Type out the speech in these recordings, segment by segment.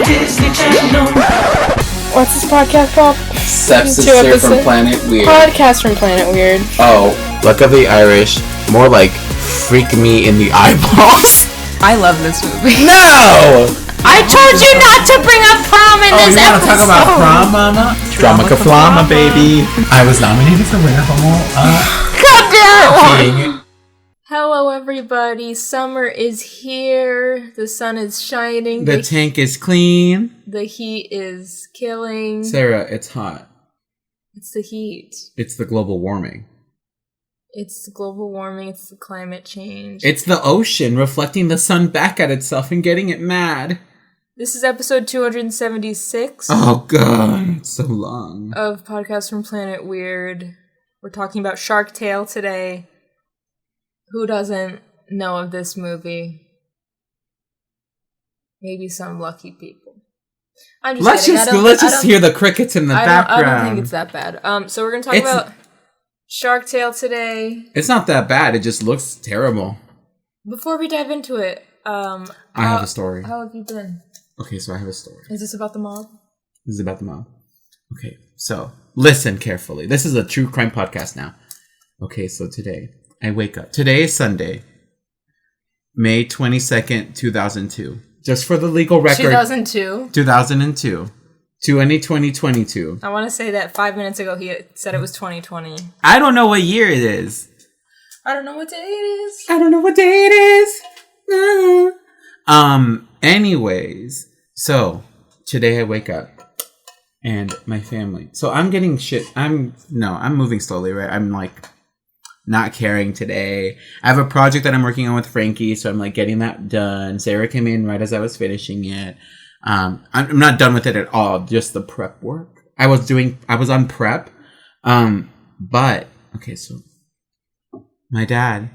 Disney Channel. What's this podcast called? Sepsis from Planet Weird. Podcast from Planet Weird. Oh, Luck of the Irish. More like freak me in the eyeballs. I love this movie. No! I told you not to bring up prom in this episode. Oh, you want to talk about prom, mama? Drama-ka-flama, baby. I was nominated for winner homo. God damn it! Hello, everybody. Summer is here. The sun is shining. The tank is clean. The heat is killing. Sarah, it's hot. It's the heat. It's the global warming. It's the global warming. It's the climate change. It's the ocean reflecting the sun back at itself and getting it mad. This is episode 276. Oh, God. It's so long. Of Podcast from Planet Weird. We're talking about Shark Tale today. Who doesn't know of this movie? Maybe some lucky people. I'm just kidding. Let's just hear the crickets in the background. I don't think it's that bad. So we're going to talk about Shark Tale today. It's not that bad. It just looks terrible. Before we dive into it, I have a story. How have you been? Okay, so I have a story. Is this about the mob? This is about the mob. Okay, so listen carefully. This is a true crime podcast now. Okay, so today I wake up. Today is Sunday, May 22nd, 2002. Just for the legal record. 2002? 2002. 2022. I want to say that 5 minutes ago he said it was 2020. I don't know what year it is. I don't know what day it is. I don't know what day it is. Anyways, so today I wake up and my family. So I'm getting shit. I'm moving slowly, right? I'm like not caring today. I have a project that I'm working on with Frankie, so I'm like getting that done. Sarah came in right as I was finishing it. I'm not done with it at all, just the prep work. I was on prep. But okay, so my dad.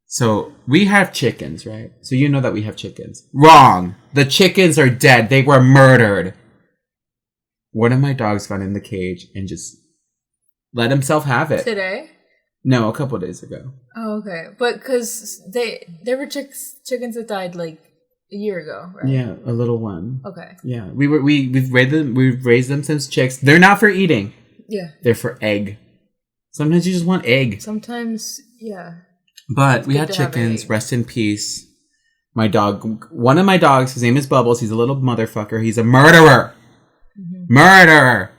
So we have chickens, right? So you know that we have chickens. Wrong. The chickens are dead. They were murdered. One of my dogs got in the cage and just let himself have it. Today? No, a couple of days ago. Oh, okay. But because there were chickens that died like a year ago, right? Yeah, a little one. Okay. Yeah, we've raised them since chicks. They're not for eating. Yeah. They're for egg. Sometimes you just want egg. Sometimes, yeah. But we had chickens. Rest in peace. My dog. One of my dogs. His name is Bubbles. He's a little motherfucker. He's a murderer. Mm-hmm. Murderer.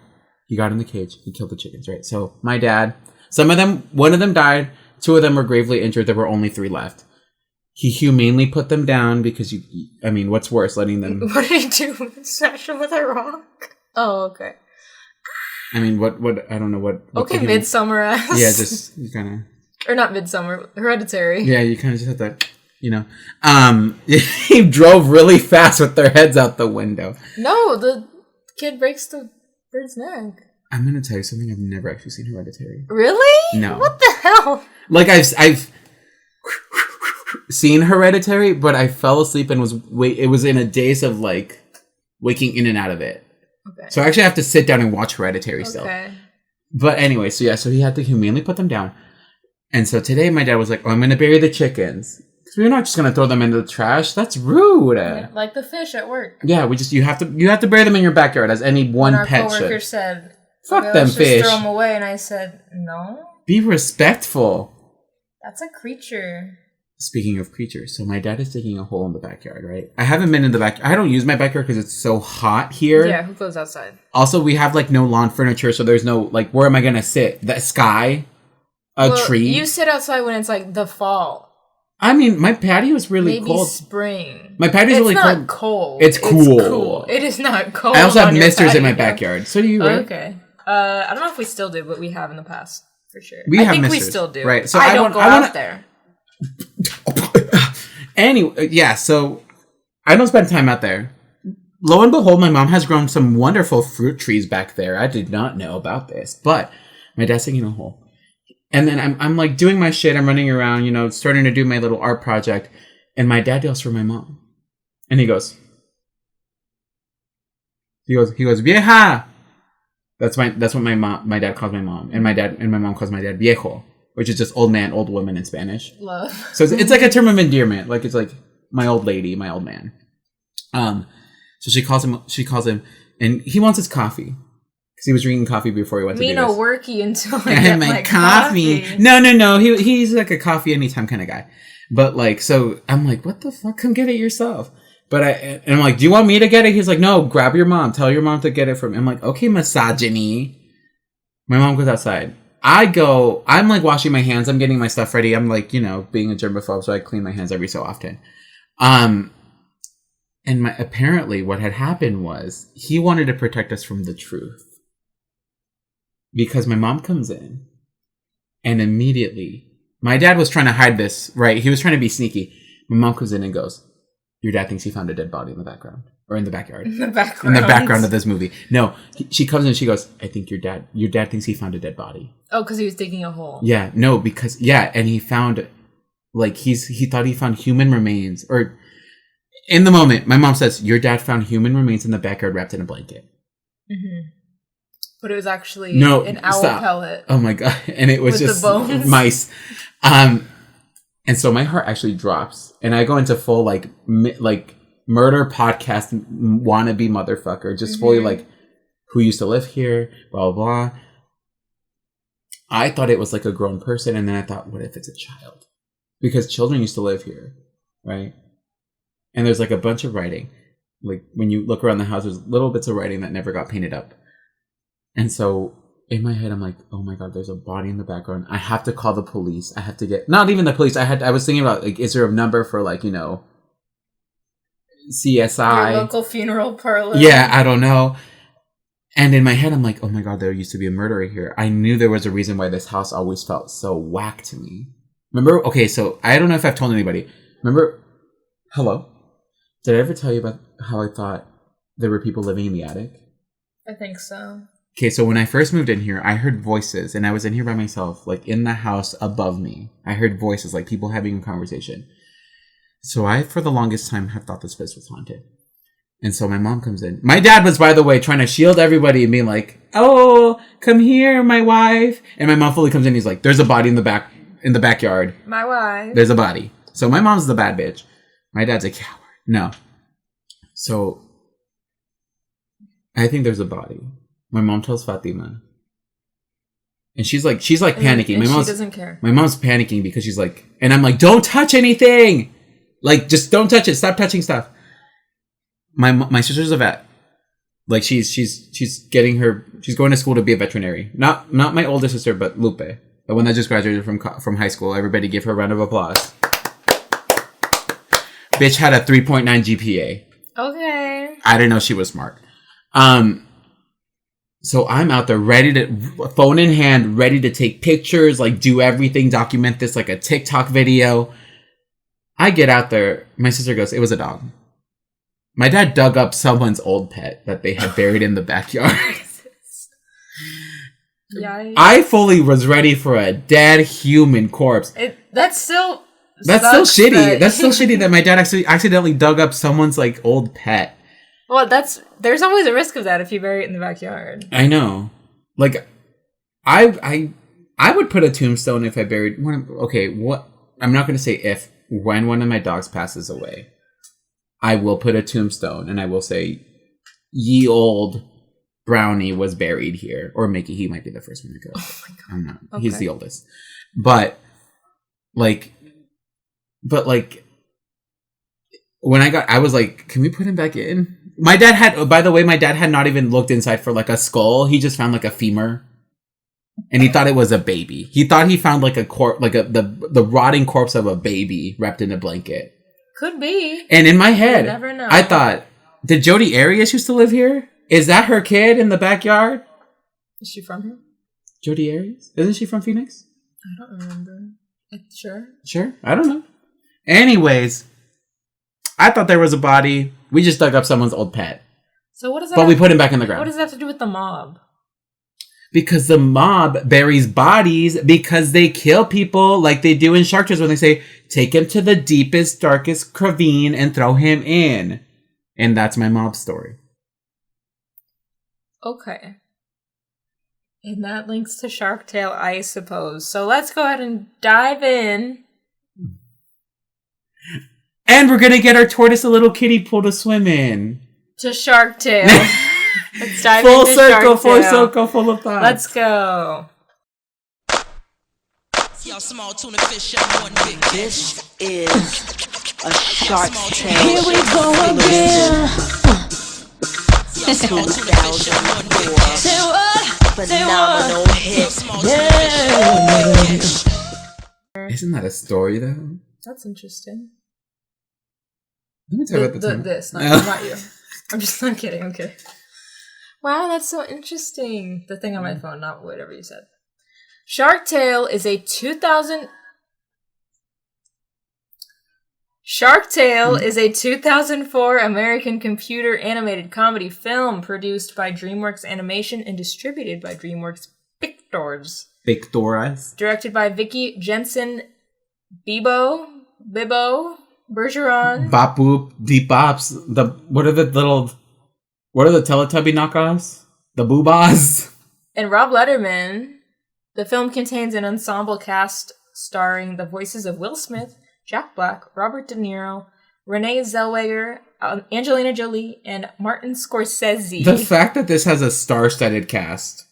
He got in the cage. He killed the chickens. Right. So my dad. One of them died. 2 of them were gravely injured. There were only 3 left. He humanely put them down because what's worse, letting them... What did he do? Smash them with a rock? Oh, okay. I mean, what I don't know what... Okay, Midsummer-esque. Yeah, just you kind of... Or not Midsummer, Hereditary. Yeah, you kind of just have to, he drove really fast with their heads out the window. No, the kid breaks the bird's neck. I'm going to tell you something. I've never actually seen Hereditary. Really? No. What the hell? Like, I've seen Hereditary, but I fell asleep and it was in a daze of, like, waking in and out of it. Okay. So I actually have to sit down and watch Hereditary still. Okay. But anyway, so he had to humanely put them down. And so today my dad was like, I'm going to bury the chickens. Because we're not just going to throw them into the trash. That's rude. Yeah, like the fish at work. Yeah, you have to bury them in your backyard as any one pet should. Our coworker said, fuck them fish. Just throw them away. And I said, no. Be respectful. That's a creature. Speaking of creatures, so my dad is digging a hole in the backyard, right? I haven't been in the backyard. I don't use my backyard because it's so hot here. Yeah, who goes outside? Also, we have like no lawn furniture, so there's no like, where am I going to sit? The sky? Tree? You sit outside when it's like the fall. I mean, my patio is really cold. Maybe spring. My patio is really cold. It's not cold. It's cool. It is not cold. I also have misters in my backyard. So do you, right? Okay. I don't know if we still do, but we have in the past, for sure. I think we still do. Right. So I don't go out there. Anyway, yeah, so I don't spend time out there. Lo and behold, my mom has grown some wonderful fruit trees back there. I did not know about this, but my dad's digging a hole. And then I'm like doing my shit. I'm running around, starting to do my little art project. And my dad yells for my mom. And he goes, vieja. That's what my dad calls my mom. And my mom calls my dad viejo, which is just old man, old woman in Spanish. Love. So it's like a term of endearment. Like, it's like my old lady, my old man. So she calls him, and he wants his coffee. Because he was drinking coffee before he went to do this. Worky until I get my coffee. No. He's like a coffee anytime kind of guy. But like, so I'm like, what the fuck? Come get it yourself. And I'm like, do you want me to get it? He's like, no, grab your mom. Tell your mom to get it from me. I'm like, okay, misogyny. My mom goes outside. I'm like washing my hands. I'm getting my stuff ready. I'm like, being a germaphobe, so I clean my hands every so often. And apparently what had happened was he wanted to protect us from the truth. Because my mom comes in and immediately, my dad was trying to hide this, right? He was trying to be sneaky. My mom comes in and goes, your dad thinks he found a dead body in the background. Or in the backyard. In the background of this movie. No, she comes in and she goes, I think your dad thinks he found a dead body. Oh, because he was digging a hole. Yeah, no, because, and he found, like, he thought he found human remains. Or, in the moment, my mom says, your dad found human remains in the backyard wrapped in a blanket. Mm-hmm. But it was actually an owl pellet. Oh my God. And it was just the bones. Mice. And so my heart actually drops. And I go into full, like murder podcast wannabe motherfucker. Just fully like, who used to live here? Blah, blah, blah. I thought it was like a grown person. And then I thought, what if it's a child? Because children used to live here. Right? And there's like a bunch of writing. Like when you look around the house, there's little bits of writing that never got painted up. And so in my head, I'm like, oh my God, there's a body in the background. I have to call the police. I have to get, not even the police. I was thinking about, like, is there a number for, like, CSI? Your local funeral parlor. Yeah, I don't know. And in my head, I'm like, oh my God, there used to be a murderer here. I knew there was a reason why this house always felt so whack to me. Remember? Okay, so I don't know if I've told anybody. Remember? Hello? Did I ever tell you about how I thought there were people living in the attic? I think so. Okay, so when I first moved in here, I heard voices, and I was in here by myself, like in the house above me. I heard voices, like people having a conversation. So I, for the longest time, have thought this place was haunted. And so my mom comes in. My dad was, by the way, trying to shield everybody and being like, oh, come here, my wife. And my mom fully comes in, he's like, there's a body in the backyard. My wife. There's a body. So my mom's the bad bitch. My dad's a coward. No. So I think there's a body. My mom tells Fatima. And she's like panicking. And she doesn't care. My mom's panicking because she's like, and I'm like, don't touch anything. Like, just don't touch it. Stop touching stuff. My sister's a vet. Like, she's going to school to be a veterinary. Not my older sister, but Lupe, the one that just graduated from high school. Everybody give her a round of applause. Bitch had a 3.9 GPA. Okay. I didn't know she was smart. So I'm out there ready to, phone in hand, ready to take pictures, like do everything, document this like a TikTok video. I get out there. My sister goes, it was a dog. My dad dug up someone's old pet that they had buried in the backyard. I fully was ready for a dead human corpse. That's still shitty. That's still shitty that my dad actually accidentally dug up someone's like old pet. Well, there's always a risk of that if you bury it in the backyard. I know. Like, I would put a tombstone if I buried one. Okay, what? I'm not going to say if. When one of my dogs passes away, I will put a tombstone and I will say, ye old Brownie was buried here. Or Mickey, he might be the first one to go. Oh my God. I'm not. Okay. He's the oldest. But when I was like, can we put him back in? My dad had not even looked inside for like a skull. He just found like a femur. And he thought it was a baby. He thought he found like a corpse, like the rotting corpse of a baby wrapped in a blanket. Could be. And in my head, you never know. I thought, did Jodi Arias used to live here? Is that her kid in the backyard? Is she from here? Jodi Arias? Isn't she from Phoenix? I don't remember. Sure. Sure. I don't know. Anyways, I thought there was a body. We just dug up someone's old pet. So what does that? But we put him back in the ground. What does that have to do with the mob? Because the mob buries bodies because they kill people like they do in Shark Tales when they say, take him to the deepest, darkest ravine and throw him in. And that's my mob story. Okay. And that links to Shark Tale, I suppose. So let's go ahead and dive in. And we're going to get our tortoise a little kiddie pool to swim in. to Shark Tale. Let's dive full into circle, Shark full Tale. circle, full of thoughts. Let's go. Small tuna fish and one big. This is a Shark Tale. Here we go again. 2004 phenomenal hit. Isn't that a story though? That's interesting. Let me tell you about the time. This, not you. I'm just not kidding. I'm kidding. Wow, that's so interesting. The thing on my phone, not whatever you said. Shark Tale is a 2004 American computer animated comedy film produced by DreamWorks Animation and distributed by DreamWorks Pictures. Directed by Vicky Jensen Bibbo Bergeron. Bop boop, deep bops. What are the Teletubby knockoffs? The boobas. And Rob Letterman. The film contains an ensemble cast starring the voices of Will Smith, Jack Black, Robert De Niro, Renee Zellweger, Angelina Jolie, and Martin Scorsese. The fact that this has a star-studded cast.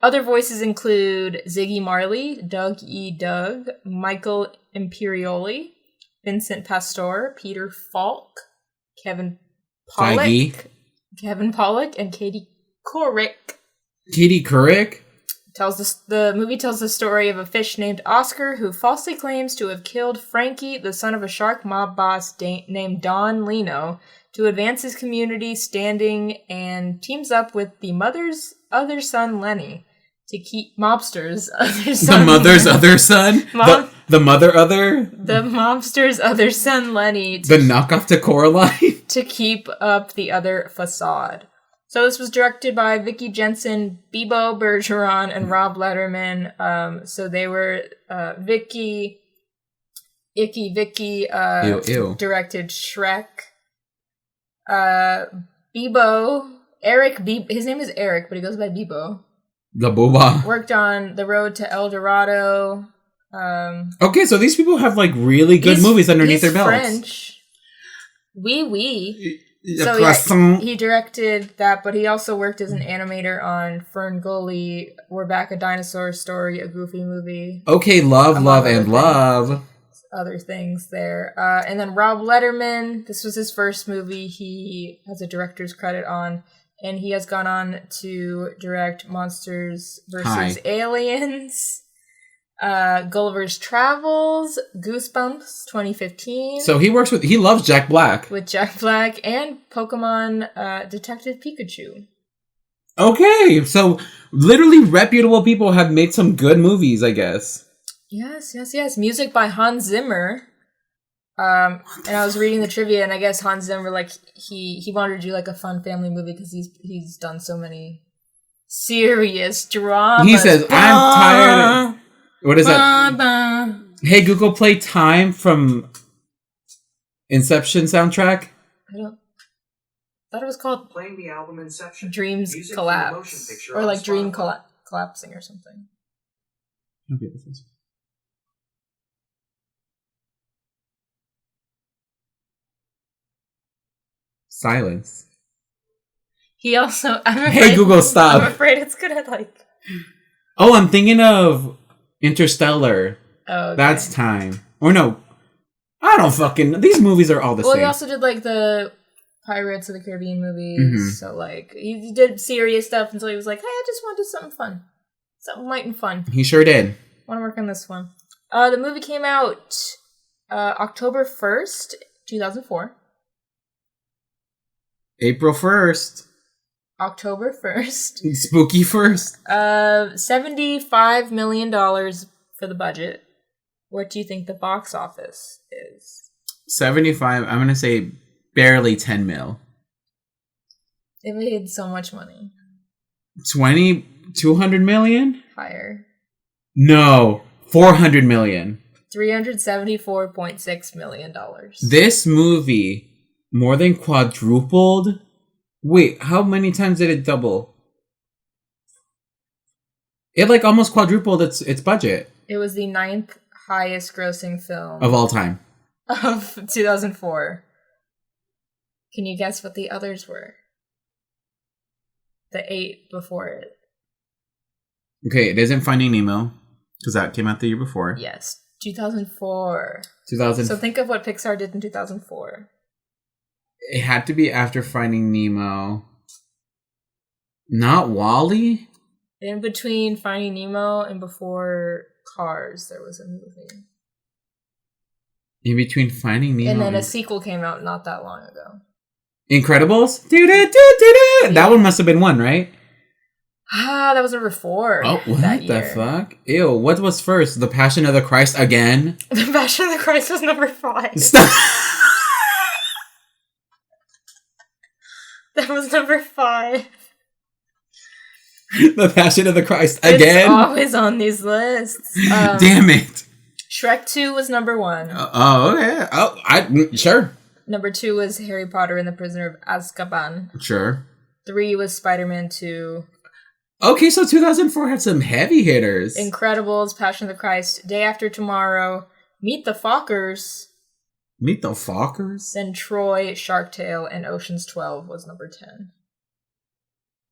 Other voices include Ziggy Marley, Doug E. Doug, Michael Imperioli, Vincent Pastore, Peter Falk, Kevin Pollak, and Katie Couric. Katie Couric? The movie tells the story of a fish named Oscar who falsely claims to have killed Frankie, the son of a shark mob boss named Don Lino, to advance his community standing, and teams up with the mother's other son Lenny to keep mobsters other son. The mother's other son? The mother other? The mobster's other son Lenny. The knockoff to Coraline? To keep up the other facade. So this was directed by Vicky Jensen, Bibbo Bergeron, and Rob Letterman. So they were Vicky directed Shrek. Bibbo, his name is Eric, but he goes by Bibbo. The booba. Worked on The Road to El Dorado. Okay, so these people have like really good movies underneath their belts. French. Oui. So he directed that, but he also worked as an animator on Fern Gully, We're Back, A Dinosaur Story, a Goofy movie. Okay, love. Other things there. And then Rob Letterman, this was his first movie he has a director's credit on, and he has gone on to direct Monsters vs. Aliens, Gulliver's Travels, Goosebumps 2015. So he loves Jack Black. With Jack Black and Pokemon Detective Pikachu. Okay, so literally reputable people have made some good movies, I guess. Yes. Music by Hans Zimmer. And I was reading the trivia, and I guess Hans Zimmer, like, he wanted to do like a fun family movie because he's done so many serious dramas. He says, I'm tired. What is that? Hey, Google, play Time from Inception soundtrack. I thought it was called playing the album Inception. Dreams Collapse. Or like Dream Collapsing or something. Okay, this is... Silence. He also... Hey, Google, stop. I'm afraid it's gonna like... Oh, I'm thinking of Interstellar. Oh, okay. That's Time. Or no. I don't fucking... These movies are all the same. Well, he also did like the Pirates of the Caribbean movies. Mm-hmm. So like, he did serious stuff until he was like, hey, I just want to do something fun. Something light and fun. He sure did. I want to work on this one. The movie came out October 1st, 2004. April 1st. October 1st. Spooky 1st. $75 million for the budget. What do you think the box office is? 75. I'm going to say barely 10 mil. It made so much money. 200 million? Higher. No. 400 million. $374.6 million. This movie more than quadrupled. Wait, how many times did it double? It like almost quadrupled its budget. It was the 9th highest grossing film of all time. Of 2004. Can you guess what the others were? The 8 before it. Okay, it isn't Finding Nemo, because that came out the year before. Yes, 2004. 2000. So think of what Pixar did in 2004. It had to be after Finding Nemo. Not WALL-E? In between Finding Nemo and before Cars, there was a movie. In between Finding Nemo And then a sequel came out not that long ago. Incredibles? Do-do-do-do-do. That one must have been one, right? Ah, that was number 4. Oh, what that the year. fuck? Ew, what was first? The Passion of the Christ again? The Passion of the Christ was number 5. Stop. That was number 5. The Passion of the Christ It's again? always on these lists. Damn it. Shrek 2 was number 1. Oh, okay. Oh, sure. Number 2 was Harry Potter and the Prisoner of Azkaban. Sure. 3 was Spider-Man 2. Okay, so 2004 had some heavy hitters. Incredibles, Passion of the Christ, Day After Tomorrow, Meet the Fockers. Meet the Fockers? Then Troy, Shark Tale, and Ocean's 12 was number 10.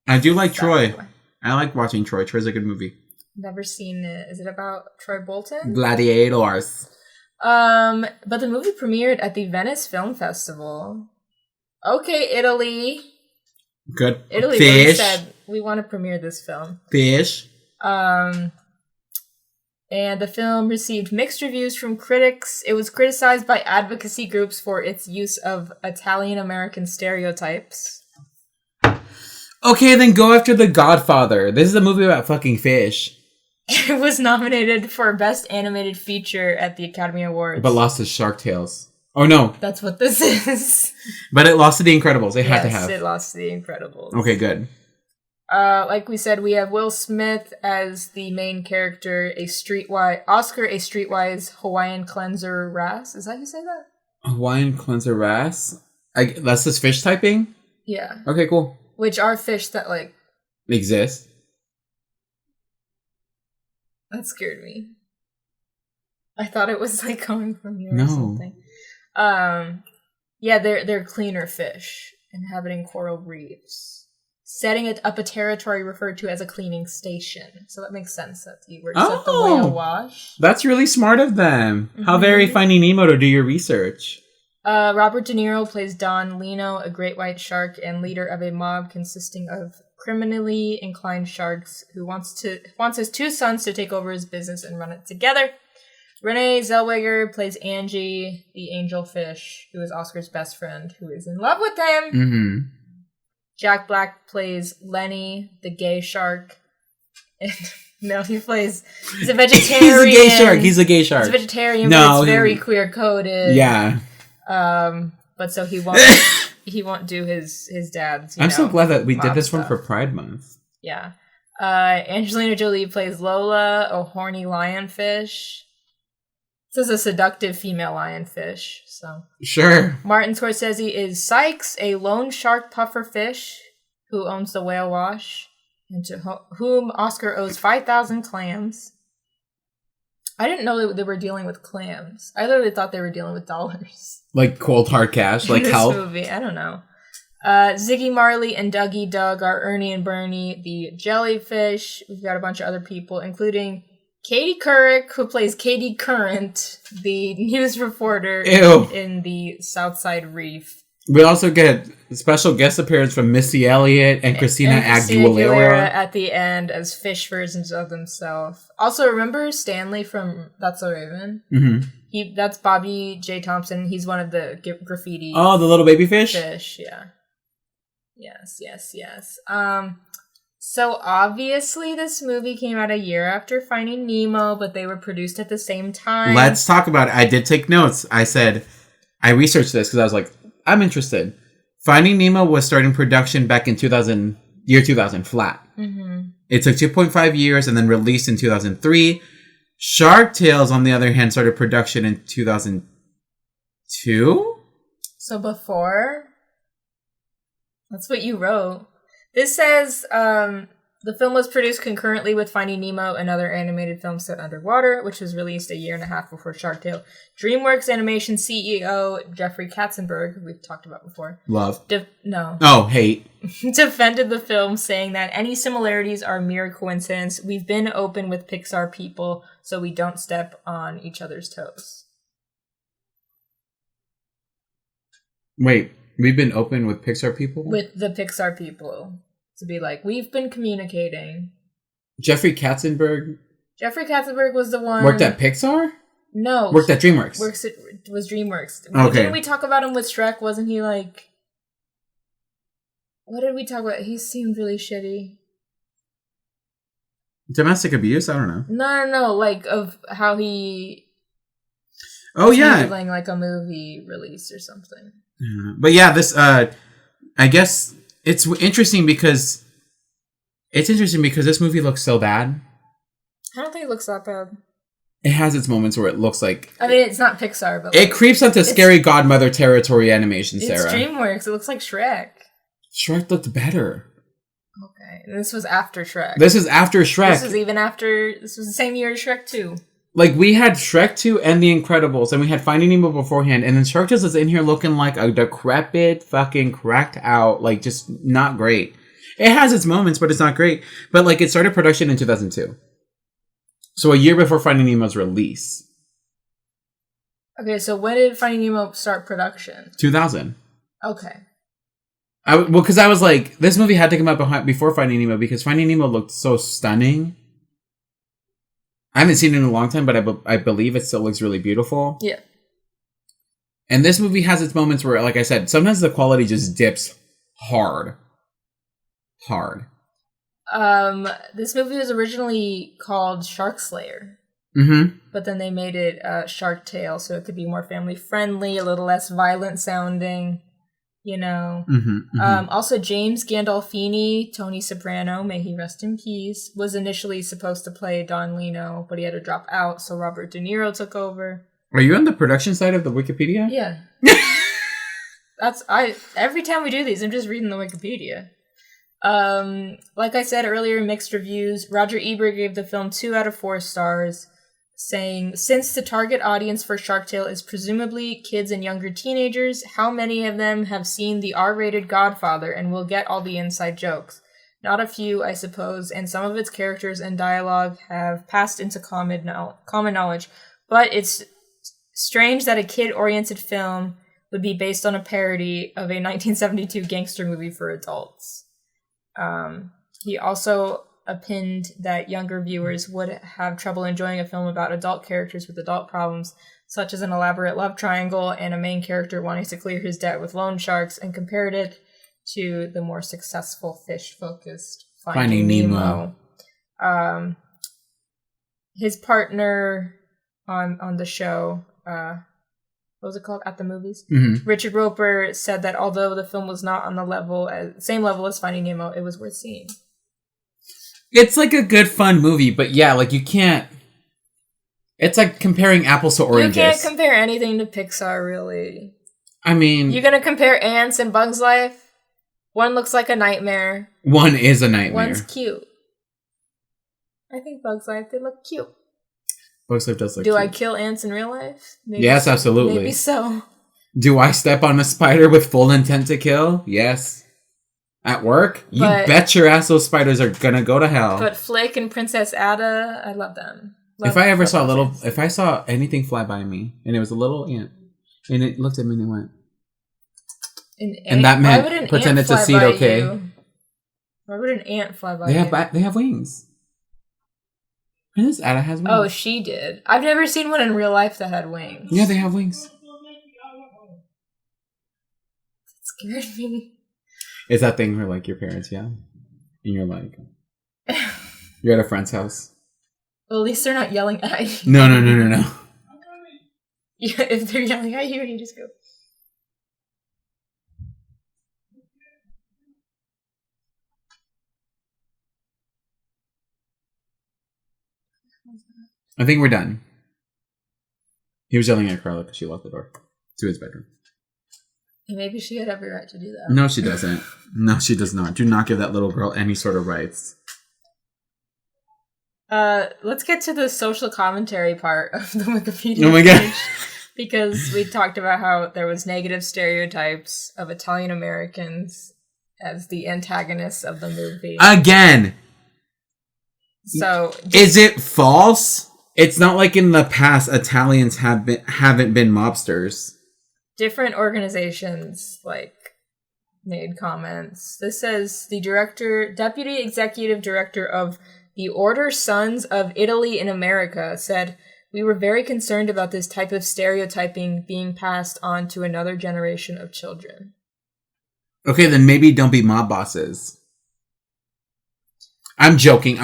I do like Troy. I like watching Troy. Troy's a good movie. Never seen it. Is it about Troy Bolton? Gladiators. But the movie premiered at the Venice Film Festival. Okay, Italy. Good. Italy Fish. really said, we want to premiere this film. Fish. And the film received mixed reviews from critics. It was criticized by advocacy groups for its use of Italian-American stereotypes. Okay, then go after The Godfather. This is a movie about fucking fish. It was nominated for Best Animated Feature at the Academy Awards. But lost to Shark Tales. Oh, no. That's what this is. But it lost to The Incredibles. It had to Yes, have. it lost to The Incredibles. Okay, good. Like we said, we have Will Smith as the main character, Oscar, a streetwise Hawaiian cleanser wrasse. Is that how you say that? Hawaiian cleanser wrasse? That's this fish typing? Yeah. Okay, cool. Which are fish that, like... Exist. That scared me. I thought it was, like, coming from you or No. something. Yeah, they're cleaner fish, inhabiting coral reefs. Setting up a territory referred to as a cleaning station. So that makes sense that you works at the whale wash. That's really smart of them. Mm-hmm. How very Finding Nemo to do your research. Robert De Niro plays Don Lino, a great white shark and leader of a mob consisting of criminally inclined sharks who wants his 2 sons to take over his business and run it together. Renee Zellweger plays Angie, the angelfish, who is Oscar's best friend, who is in love with him. Mm-hmm. Jack Black plays Lenny, the gay shark. No, he's a vegetarian. He's a gay shark. He's a vegetarian, but it's very queer coded. Yeah. But so he won't do his dad's. I'm so glad that we did this stuff. one for Pride Month. Yeah. Angelina Jolie plays Lola, a horny lionfish. This is a seductive female lionfish. So Sure. Martin Scorsese is Sykes, a lone shark puffer fish who owns the whale wash, and to whom Oscar owes 5,000 clams. I didn't know they were dealing with clams. I literally thought they were dealing with dollars. Like cold hard cash, like this help. movie, I don't know. Ziggy Marley and Dougie Doug are Ernie and Bernie, the jellyfish. We've got a bunch of other people, including Katie Couric, who plays Katie Current, the news reporter in the Southside Reef. We also get a special guest appearance from Missy Elliott and Christina Aguilera at the end as fish versions of themselves. Also, remember Stanley from That's So Raven? Mm-hmm. That's Bobby J. Thompson. He's one of the graffiti. Oh, the little baby fish? Fish, yeah. Yes. So obviously this movie came out a year after Finding Nemo, but they were produced at the same time. Let's talk about it. I did take notes. I researched this because I was like, I'm interested. Finding Nemo was starting production back in 2000 flat. Mm-hmm. It took 2.5 years and then released in 2003. Shark Tales, on the other hand, started production in 2002? So before? That's what you wrote. This says, The film was produced concurrently with Finding Nemo, another animated film set underwater, which was released a year and a half before Shark Tale. DreamWorks Animation CEO Jeffrey Katzenberg, who we've talked about before. Love. No. Oh, hate. Defended the film, saying that any similarities are mere coincidence. We've been open with Pixar people, so we don't step on each other's toes. Wait, we've been open with Pixar people? With the Pixar people. To be like, we've been communicating. Jeffrey Katzenberg was the one... worked at Pixar? No. Worked at DreamWorks. Was DreamWorks. Okay. Didn't we talk about him with Shrek? Wasn't he like... What did we talk about? He seemed really shitty. Domestic abuse? I don't know. No. Like, of how he... Oh, yeah. Handling, like, a movie release or something. But yeah, this, I guess... It's interesting because this movie looks so bad. I don't think it looks that bad. It has its moments where it looks like... I mean, it's not Pixar, but... It creeps onto scary godmother territory animation, Sarah. It's DreamWorks. It looks like Shrek. Shrek looked better. Okay. And this was after Shrek. This is after Shrek. This was the same year as Shrek 2. Like, we had Shrek 2 and The Incredibles, and we had Finding Nemo beforehand, and then Shark Tale is in here looking like a decrepit, fucking cracked out, like, just not great. It has its moments, but it's not great. But, like, it started production in 2002. So a year before Finding Nemo's release. Okay, so when did Finding Nemo start production? 2000. Okay. Because I was like, this movie had to come out before Finding Nemo, because Finding Nemo looked so stunning. I haven't seen it in a long time, but I believe it still looks really beautiful. Yeah. And this movie has its moments where, like I said, sometimes the quality just dips hard. This movie was originally called Shark Slayer. Mm-hmm. But then they made it Shark Tale, so it could be more family friendly, a little less violent sounding, you know. Also, James Gandolfini, Tony Soprano, may he rest in peace, was initially supposed to play Don Lino, but he had to drop out, so Robert De Niro took over. Are you on the production side of the Wikipedia? Yeah. Every time we do these, I'm just reading the Wikipedia. Like I said earlier, mixed reviews. Roger Ebert gave the film 2 out of 4 stars, saying, since the target audience for Shark Tale is presumably kids and younger teenagers, how many of them have seen the R-rated Godfather and will get all the inside jokes? Not a few, I suppose, and some of its characters and dialogue have passed into common knowledge, but it's strange that a kid-oriented film would be based on a parody of a 1972 gangster movie for adults. He also opined that younger viewers would have trouble enjoying a film about adult characters with adult problems, such as an elaborate love triangle and a main character wanting to clear his debt with loan sharks, and compared it to the more successful fish-focused Finding Nemo. His partner on the show, what was it called? At the Movies? Mm-hmm. Richard Roper said that although the film was not on the same level as Finding Nemo, it was worth seeing. It's like a good, fun movie, but yeah, like you can't... It's like comparing apples to oranges. You can't compare anything to Pixar, really. I mean... You're gonna compare Ants and Bug's Life? One looks like a nightmare. One is a nightmare. One's cute. I think Bug's Life, they look cute. Bug's Life does look cute. Do cute. I kill ants in real life? Maybe yes, so. absolutely. Maybe so. Do I step on a spider with full intent to kill? Yes. At work? You bet your ass those spiders are gonna go to hell. But Flick and Princess Ada, I love them. If I saw anything fly by me, and it was a little ant, and it looked at me and it went... And that meant pretend it's a seed, okay? Why would an ant fly by you? They have wings. Princess Ada has wings. Oh, she did. I've never seen one in real life that had wings. Yeah, they have wings. It scared me. It's that thing where, like, your parents yell, and you're like... You're at a friend's house. Well, at least they're not yelling at you. No. Yeah, if they're yelling at you, you just go... I think we're done. He was yelling at Carla because she locked the door to his bedroom. And maybe she had every right to do that. No, she doesn't. No, she does not. Do not give that little girl any sort of rights. Let's get to the social commentary part of the Wikipedia Oh my god. page, because we talked about how there was negative stereotypes of Italian Americans as the antagonists of the movie. Again. So, Is it false? It's not like in the past Italians haven't been mobsters. different organizations, made comments. This says, the deputy executive director of the Order Sons of Italy in America said, "We were very concerned about this type of stereotyping being passed on to another generation of children." Okay, then maybe don't be mob bosses. I'm joking to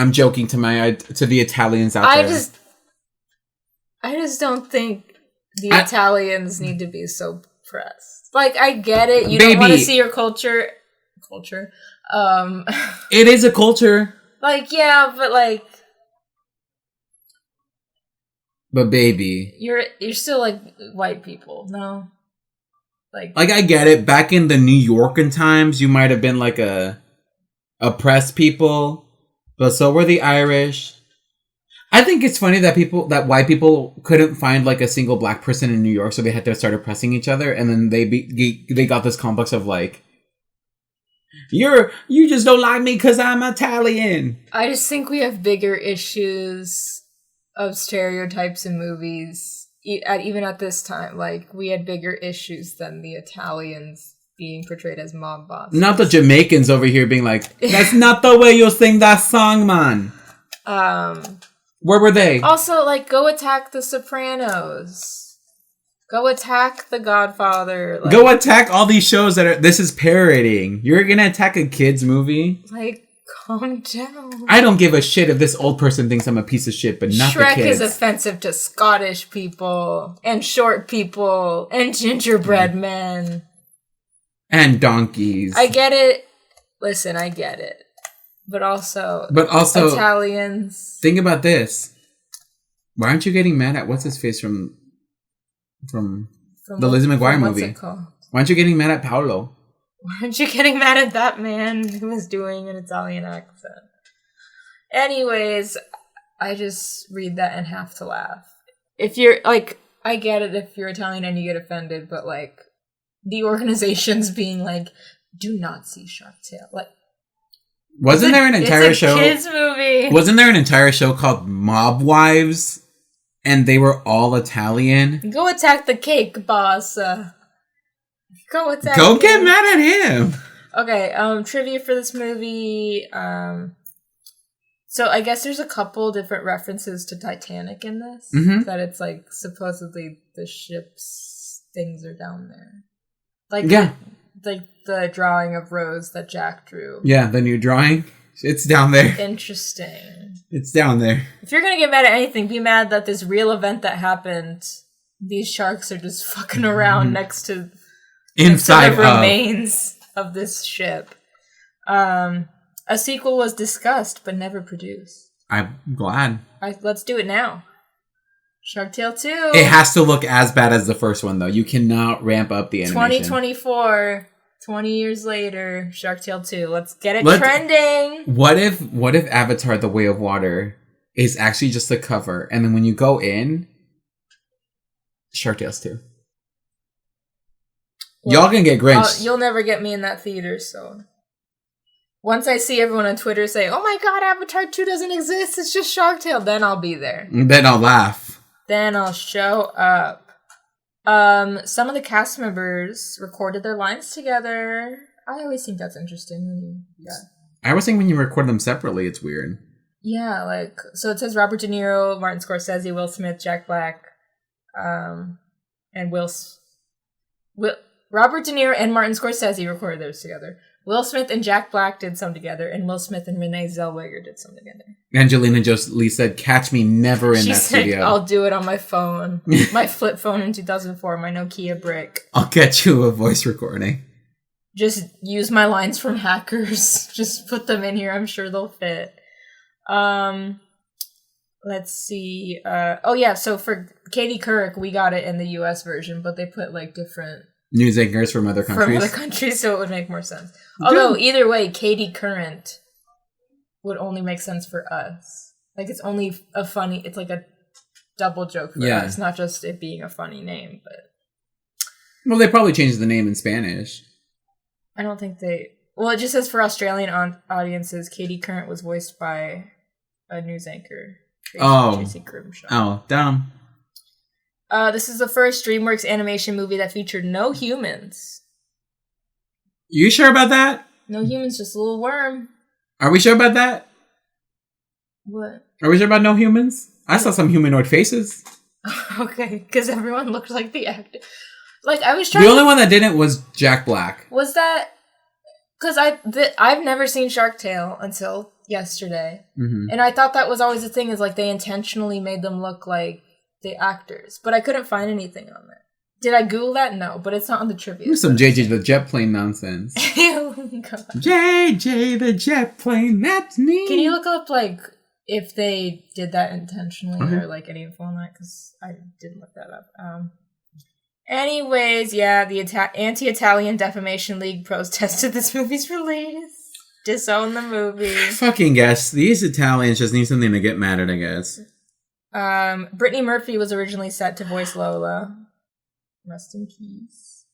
the Italians out there. I just don't think the Italians need to be so pressed. I get it. You don't want to see your culture. It is a culture. Yeah, but But baby. you're still white people, no? I get it. Back in the New Yorker times, you might have been oppressed people. But so were the Irish. I think it's funny that white people couldn't find a single black person in New York, so they had to start oppressing each other, and then they got this complex of you just don't like me because I'm Italian. I just think we have bigger issues of stereotypes in movies, even at this time. We had bigger issues than the Italians being portrayed as mob bosses. Not the Jamaicans over here being that's not the way you sing that song, man. Where were they? Also, go attack The Sopranos. Go attack The Godfather. Go attack all these shows this is parodying. You're gonna attack a kid's movie? Calm down. I don't give a shit if this old person thinks I'm a piece of shit, but not Shrek the kids. is offensive to Scottish people, and short people, and gingerbread men. And donkeys. I get it. Listen, I get it. But also Italians. Think about this. Why aren't you getting mad at what's his face from the Lizzie McGuire movie? What's it called? Why aren't you getting mad at Paolo? Why aren't you getting mad at that man who was doing an Italian accent? Anyways, I just read that and have to laugh. If you're I get it if you're Italian and you get offended, but the organizations being do not see Shark Tale. Wasn't there an entire show? It's a kids movie. Wasn't there an entire show called Mob Wives, and they were all Italian? Go attack the cake boss. Go attack. Go get mad at him. Okay. Trivia for this movie. So I guess there's a couple different references to Titanic in this. Mm-hmm. That it's supposedly the ship's things are down there. The drawing of Rose that Jack drew. Yeah, the new drawing. It's down there. Interesting. It's down there. If you're gonna get mad at anything, be mad that this real event that happened, these sharks are just fucking around next to the remains of this ship. A sequel was discussed but never produced. I'm glad. Let's do it now. Shark Tale 2. It has to look as bad as the first one, though. You cannot ramp up the animation. 2024, 20 years later, Shark Tale 2. Let's get it trending. What if Avatar: The Way of Water is actually just a cover, and then when you go in, Shark Tales 2. Well, y'all can get Grinch. You'll never get me in that theater, so... Once I see everyone on Twitter say, "Oh my god, Avatar 2 doesn't exist, it's just Shark Tale," then I'll be there. Then I'll laugh. Then I'll show up. Some of the cast members recorded their lines together. I always think that's interesting. I always think when you record them separately, it's weird. Yeah, so it says Robert De Niro, Martin Scorsese, Will Smith, Jack Black, and Robert De Niro and Martin Scorsese recorded those together. Will Smith and Jack Black did some together, and Will Smith and Renee Zellweger did some together. Angelina Jolie said, "Catch me never in that studio. I'll do it on my phone. My flip phone in 2004, my Nokia brick. I'll get you a voice recording. Just use my lines from Hackers. Just put them in here. I'm sure they'll fit. Let's see. So for Katie Couric, we got it in the US version, but they put different... news anchors from other countries. So it would make more sense. Although, either way, Katie Current would only make sense for us. Like, it's only a funny... It's like a double joke for us, not just it being a funny name, but... Well, they probably changed the name in Spanish. I don't think they... Well, it just says for Australian audiences, Katie Current was voiced by a news anchor, Tracy Grimshaw. Oh, dumb. This is the first DreamWorks animation movie that featured no humans. You sure about that? No humans, just a little worm. Are we sure about that? What? Are we sure about no humans? I saw some humanoid faces. Okay, because everyone looked like the actor. Like, I was trying. The only one that didn't was Jack Black. Was that... Because I've never seen Shark Tale until yesterday. Mm-hmm. And I thought that was always the thing, is like they intentionally made them look like the actors. But I couldn't find anything on that. Did I Google that? No, but it's not on the trivia. There's some JJ the Jet Plane nonsense. Oh, God. JJ the Jet Plane, that's me. Can you look up, like, if they did that intentionally or, like, any info on that? Because I didn't look that up. Anyways, yeah, the Anti-Italian Defamation League protested this movie's release. Disown the movie. Fucking guess. These Italians just need something to get mad at, I guess. Brittany Murphy was originally set to voice Lola. Rest in peace.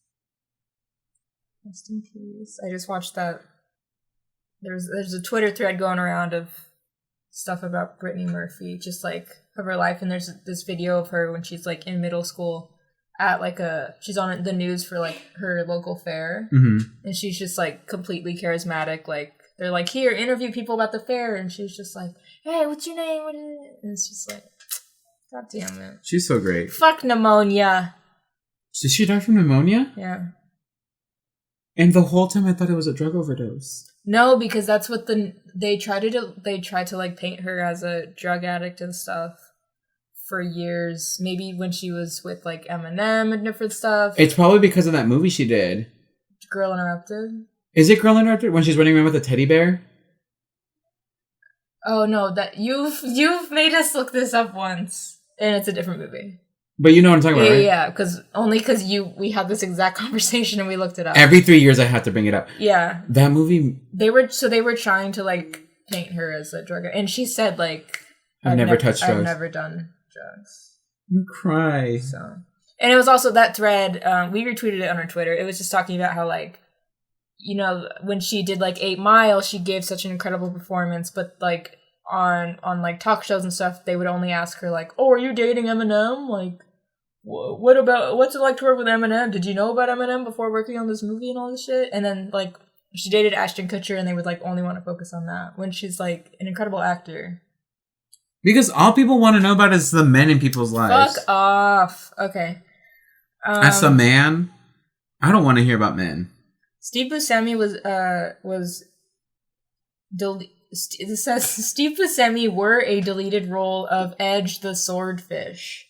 Rest in peace. I just watched that. There's a Twitter thread going around of stuff about Brittany Murphy, just like of her life, and there's this video of her when she's like in middle school at like she's on the news for like her local fair, and she's just like completely charismatic. Like they're like, here, interview people about the fair, and she's just like, hey, what's your name? And it's just like, God damn it. She's so great. Fuck pneumonia. Did she die from pneumonia? Yeah. And the whole time I thought it was a drug overdose. No, because that's what they tried to do. They tried to like paint her as a drug addict and stuff for years. Maybe when she was with like Eminem and different stuff. It's probably because of that movie she did. Girl Interrupted. Is it Girl Interrupted when she's running around with a teddy bear? Oh no, that you've made us look this up once, and it's a different movie. But you know what I'm talking about, right? Yeah, because we had this exact conversation and we looked it up. Every 3 years I have to bring it up. Yeah. That movie... They were trying to, like, paint her as a drug... And she said, like... I've never touched drugs. I've never done drugs. You cry. So... And it was also that thread, we retweeted it on our Twitter. It was just talking about how, like, you know, when she did, like, 8 Mile, she gave such an incredible performance, but, like, on like, talk shows and stuff, they would only ask her, like, oh, are you dating Eminem? Like... What's it like to work with Eminem? Did you know about Eminem before working on this movie and all this shit? And then, like, she dated Ashton Kutcher and they would, like, only want to focus on that when she's, like, an incredible actor. Because all people want to know about is the men in people's lives. Fuck off. Okay. As a man, I don't want to hear about men. Steve Buscemi it says Steve Buscemi were a deleted role of Edge the Swordfish.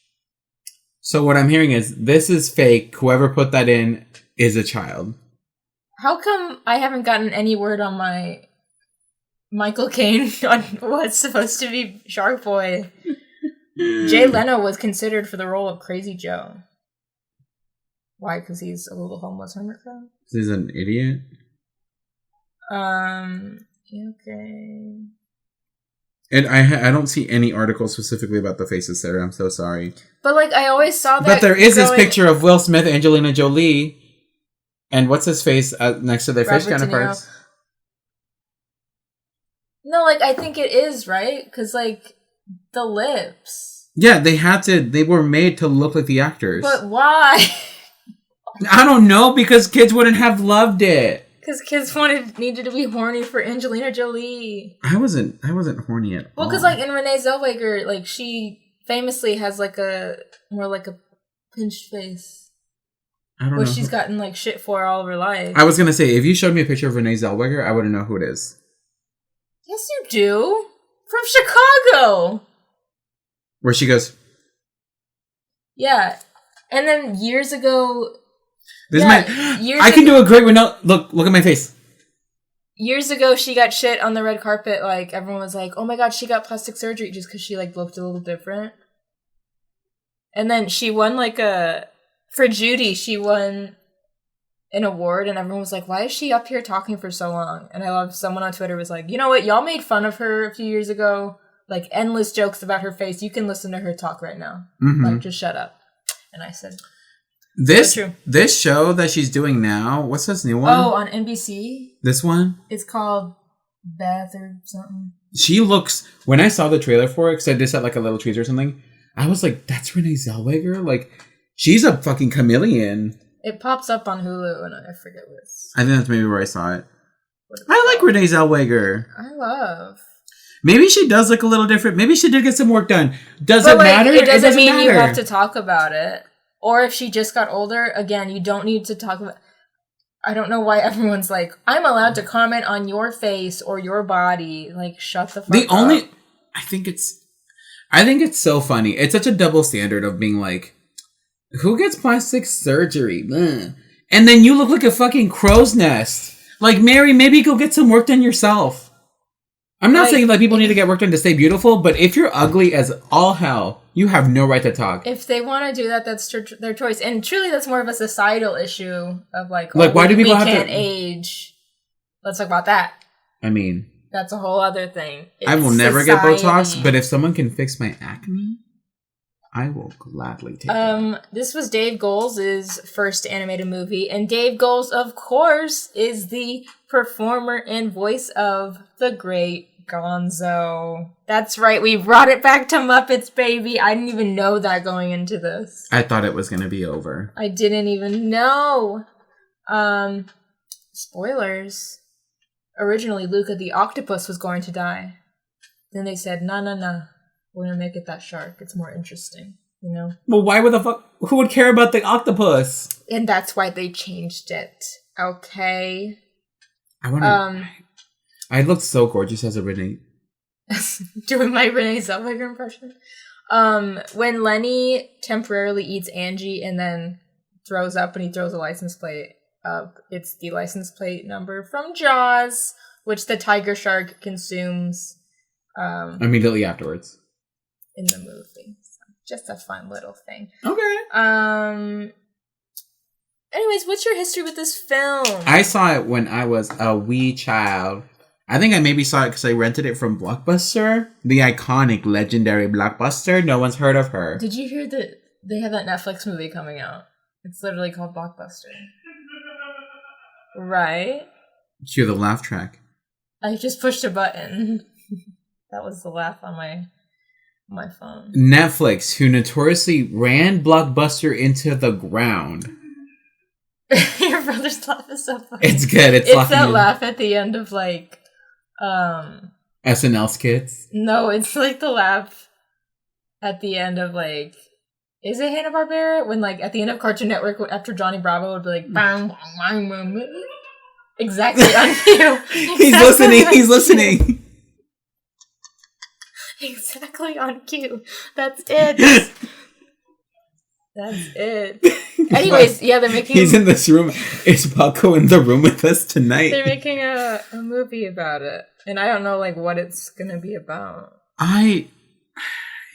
So what I'm hearing is, this is fake. Whoever put that in is a child. How come I haven't gotten any word on my Michael Caine on what's supposed to be Shark Boy? Jay Leno was considered for the role of Crazy Joe. Why? Because he's a little homeless hermit crab? He's an idiot? Okay. And I don't see any article specifically about the faces, Sarah. I'm so sorry. But, like, I always saw that. But there is this picture of Will Smith, Angelina Jolie, and what's his face next to their face counterparts. No, like, I think it is, right? Because, like, the lips. Yeah, they were made to look like the actors. But why? I don't know, because kids wouldn't have loved it. Because kids needed to be horny for Angelina Jolie. I wasn't horny at all. Well, because, like, in Renee Zellweger, like, she famously has, like, more like a pinched face. I don't know. Which she's gotten, like, shit for all of her life. I was going to say, if you showed me a picture of Renee Zellweger, I wouldn't know who it is. Yes, you do. From Chicago. Where she Yeah. And then years ago... I can do a great Renault. Look at my face. Years ago, she got shit on the red carpet. Like, everyone was like, oh my god, she got plastic surgery just because she, like, looked a little different. And then she won, like, for Judy, she won an award, and everyone was like, why is she up here talking for so long? And I love someone on Twitter was like, you know what, y'all made fun of her a few years ago like endless jokes about her face. You can listen to her talk right now. Like, just shut up. And I said, this show that she's doing now, what's this new one? Oh, on NBC? This one? It's called Beth or something. She looks, when I saw the trailer for it, because I just had like a little teaser or something, I was like, that's Renee Zellweger? Like, she's a fucking chameleon. It pops up on Hulu, and I forget what it's... I think that's maybe where I saw it. I like Renee Zellweger. I love. Maybe she does look a little different. Maybe she did get some work done. Does it matter? It doesn't mean you have to talk about it. Or if she just got older, again, you don't need to talk about... I don't know why everyone's like, I'm allowed to comment on your face or your body. Like, shut the fuck up. I think it's so funny. It's such a double standard of being like, who gets plastic surgery? Ugh. And then you look like a fucking crow's nest. Like, Mary, maybe go get some work done yourself. I'm not saying like people need to get work done to stay beautiful, but if you're ugly as all hell, you have no right to talk. If they want to do that, that's their choice. And truly, that's more of a societal issue of like why do people have to... We can't age. Let's talk about that. I mean... That's a whole other thing. I will never get Botox, but if someone can fix my acne, I will gladly take it. This was Dave Goelz' first animated movie, and Dave Goelz, of course, is the performer and voice of the great Gonzo. That's right, we brought it back to Muppets, baby. I didn't even know that going into this. I thought it was going to be over. I didn't even know. Spoilers. Originally, Luca the octopus was going to die. Then they said, no. We're going to make it that shark. It's more interesting, you know? Well, why would the fuck... Who would care about the octopus? And that's why they changed it. Okay? I want to... I look so gorgeous as a Renee. Doing my Renee Zellweger impression. When Lenny temporarily eats Angie and then throws up and he throws a license plate up, it's the license plate number from Jaws, which the tiger shark consumes immediately afterwards in the movie. So just a fun little thing. Okay. Anyways, what's your history with this film? I saw it when I was a wee child. I think I maybe saw it because I rented it from Blockbuster, the iconic, legendary Blockbuster. No one's heard of her. Did you hear that they have that Netflix movie coming out? It's literally called Blockbuster. Right? Cue the laugh track. I just pushed a button. That was the laugh on my phone. Netflix, who notoriously ran Blockbuster into the ground. Your brother's laugh is so funny. It's good. It's that laugh at the end of like SNL skits. No, it's like the laugh at the end of like, is it Hanna-Barbera? When like at the end of Cartoon Network after Johnny Bravo would be like bang, bang, bang, bang. Exactly on cue. He's listening. Exactly on cue. That's it. That's it. Anyways, yeah, they're making... He's in this room. Is Paco in the room with us tonight? They're making a movie about it. And I don't know, like, what it's gonna be about. I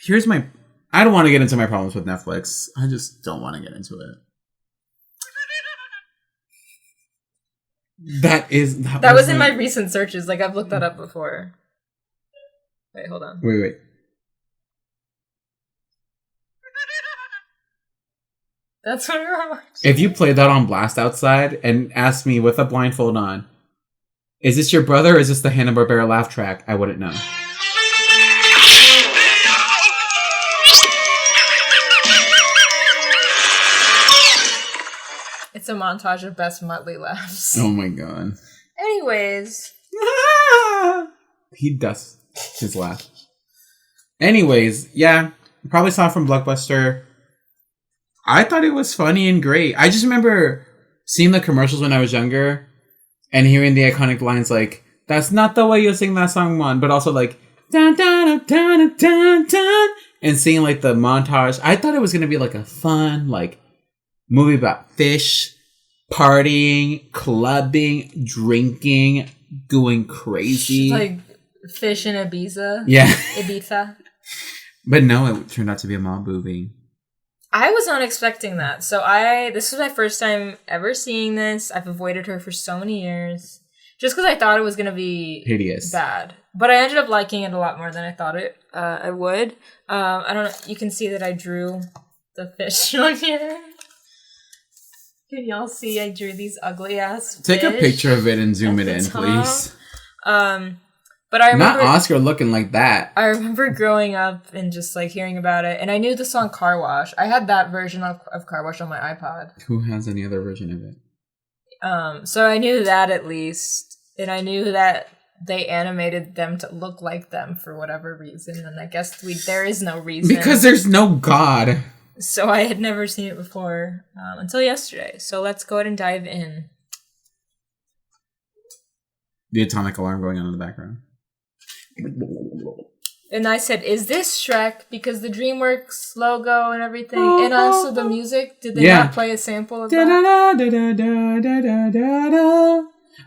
don't want to get into my problems with Netflix. I just don't want to get into it. That was in my recent searches. Like, I've looked that up before. Wait, hold on. Wait. That's what we're watching. If you played that on blast outside and asked me with a blindfold on, is this your brother or is this the Hanna-Barbera laugh track? I wouldn't know. It's a montage of best Muttley laughs. Oh my god. Anyways. He does his laugh. Anyways, yeah. Probably saw it from Blockbuster. I thought it was funny and great. I just remember seeing the commercials when I was younger and hearing the iconic lines like, that's not the way you sing that song, Juan, but also like, dun, dun, dun, dun, dun, and seeing like the montage. I thought it was going to be like a fun, like, movie about fish, partying, clubbing, drinking, going crazy. Like fish in Ibiza. Yeah. Ibiza. But no, it turned out to be a mob movie. I was not expecting that. So this was my first time ever seeing this. I've avoided her for so many years. Just because I thought it was going to be hideous, bad. But I ended up liking it a lot more than I thought I would. I don't know. You can see that I drew the fish on here. Can y'all see I drew these ugly ass fish? Take a picture of it and zoom it in, please. But I remember... Not Oscar looking like that. I remember growing up and just, like, hearing about it. And I knew the song Car Wash. I had that version of Car Wash on my iPod. Who has any other version of it? So I knew that at least. And I knew that they animated them to look like them for whatever reason. And I guess there is no reason. Because there's no God. So I had never seen it before until yesterday. So let's go ahead and dive in. The atomic alarm going on in the background. And I said, is this Shrek? Because the DreamWorks logo and everything. And also the music. Did they not play a sample of that?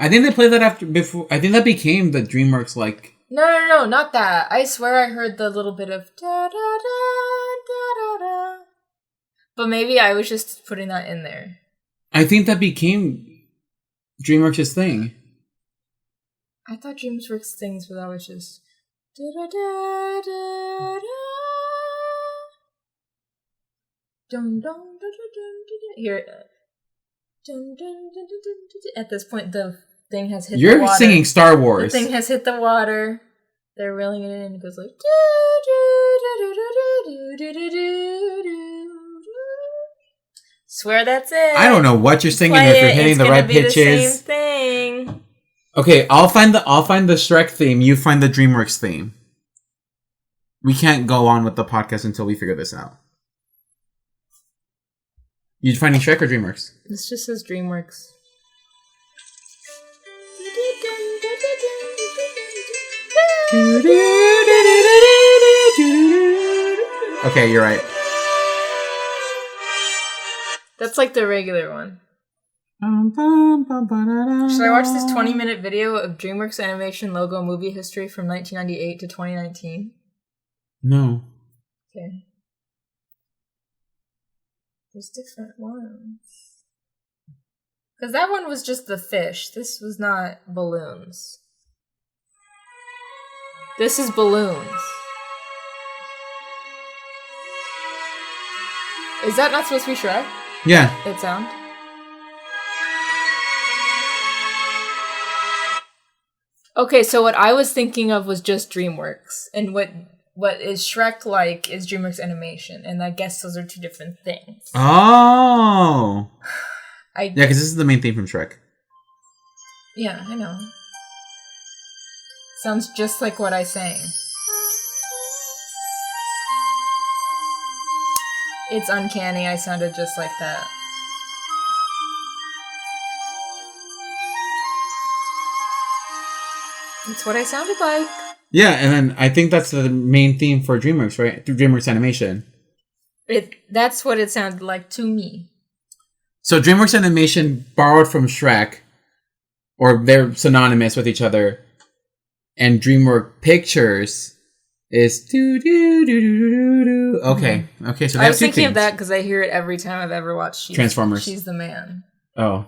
I think they played that before. I think that became the DreamWorks, like... No, not that. I swear I heard the little bit of da-da-da-da-da-da. But maybe I was just putting that in there. I think that became DreamWorks' thing. I thought DreamWorks things were always just da-da-da-da-da. Dum-dum-da-da-dum-da-da. Here. Dum-dum-da-da-dum-da-da. At this point, the thing has hit the water. You're singing Star Wars. The thing has hit the water. They're reeling it in and it goes like... Swear that's it. I don't know what you're singing if you're hitting the right pitches. The same thing. Okay, I'll find the Shrek theme. You find the DreamWorks theme. We can't go on with the podcast until we figure this out. You finding Shrek or DreamWorks? This just says DreamWorks. Okay, you're right. That's like the regular one. Should I watch this 20-minute video of DreamWorks Animation logo movie history from 1998 to 2019? No. Okay. There's different ones. Because that one was just the fish. This was not balloons. This is balloons. Is that not supposed to be Shrek? Yeah. That sound? Okay, so what I was thinking of was just DreamWorks. And what is Shrek like is DreamWorks Animation. And I guess those are two different things. Oh. Yeah, because this is the main theme from Shrek. Yeah, I know. Sounds just like what I sang. It's uncanny, I sounded just like that. It's what I sounded like. Yeah, and then I think that's the main theme for DreamWorks, right? Through DreamWorks Animation. That's what it sounded like to me. So DreamWorks Animation borrowed from Shrek, or they're synonymous with each other, and DreamWorks Pictures is do do do do do do. Okay, okay. So I was thinking themes. of that because I hear it every time I've ever watched Transformers. She's the Man. Oh,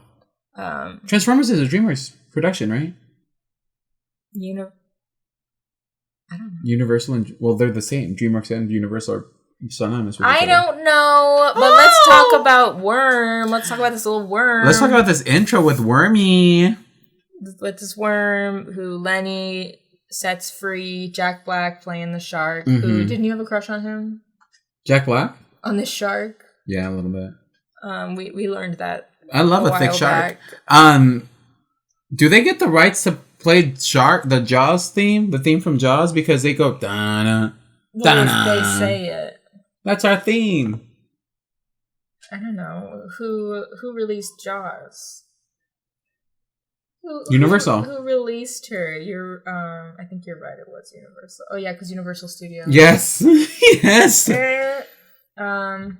Transformers is a DreamWorks production, right? I don't know. Universal and they're the same. DreamWorks and Universal are synonymous with each I other. don't know, but let's talk about Worm. Let's talk about this little worm. Let's talk about this intro with Wormy. With this worm who Lenny sets free. Jack Black playing the shark. Who didn't you have a crush on him? Jack Black? On this shark? Yeah, a little bit. We learned that. I love a thick shark. Do they get the rights to play the Jaws theme, the theme from Jaws, because they go da-na, da-na. They say it. That's our theme. I don't know who released Jaws. Universal. Who released her? I think you're right. It was Universal. Oh yeah, because Universal Studios. Yes, yes. And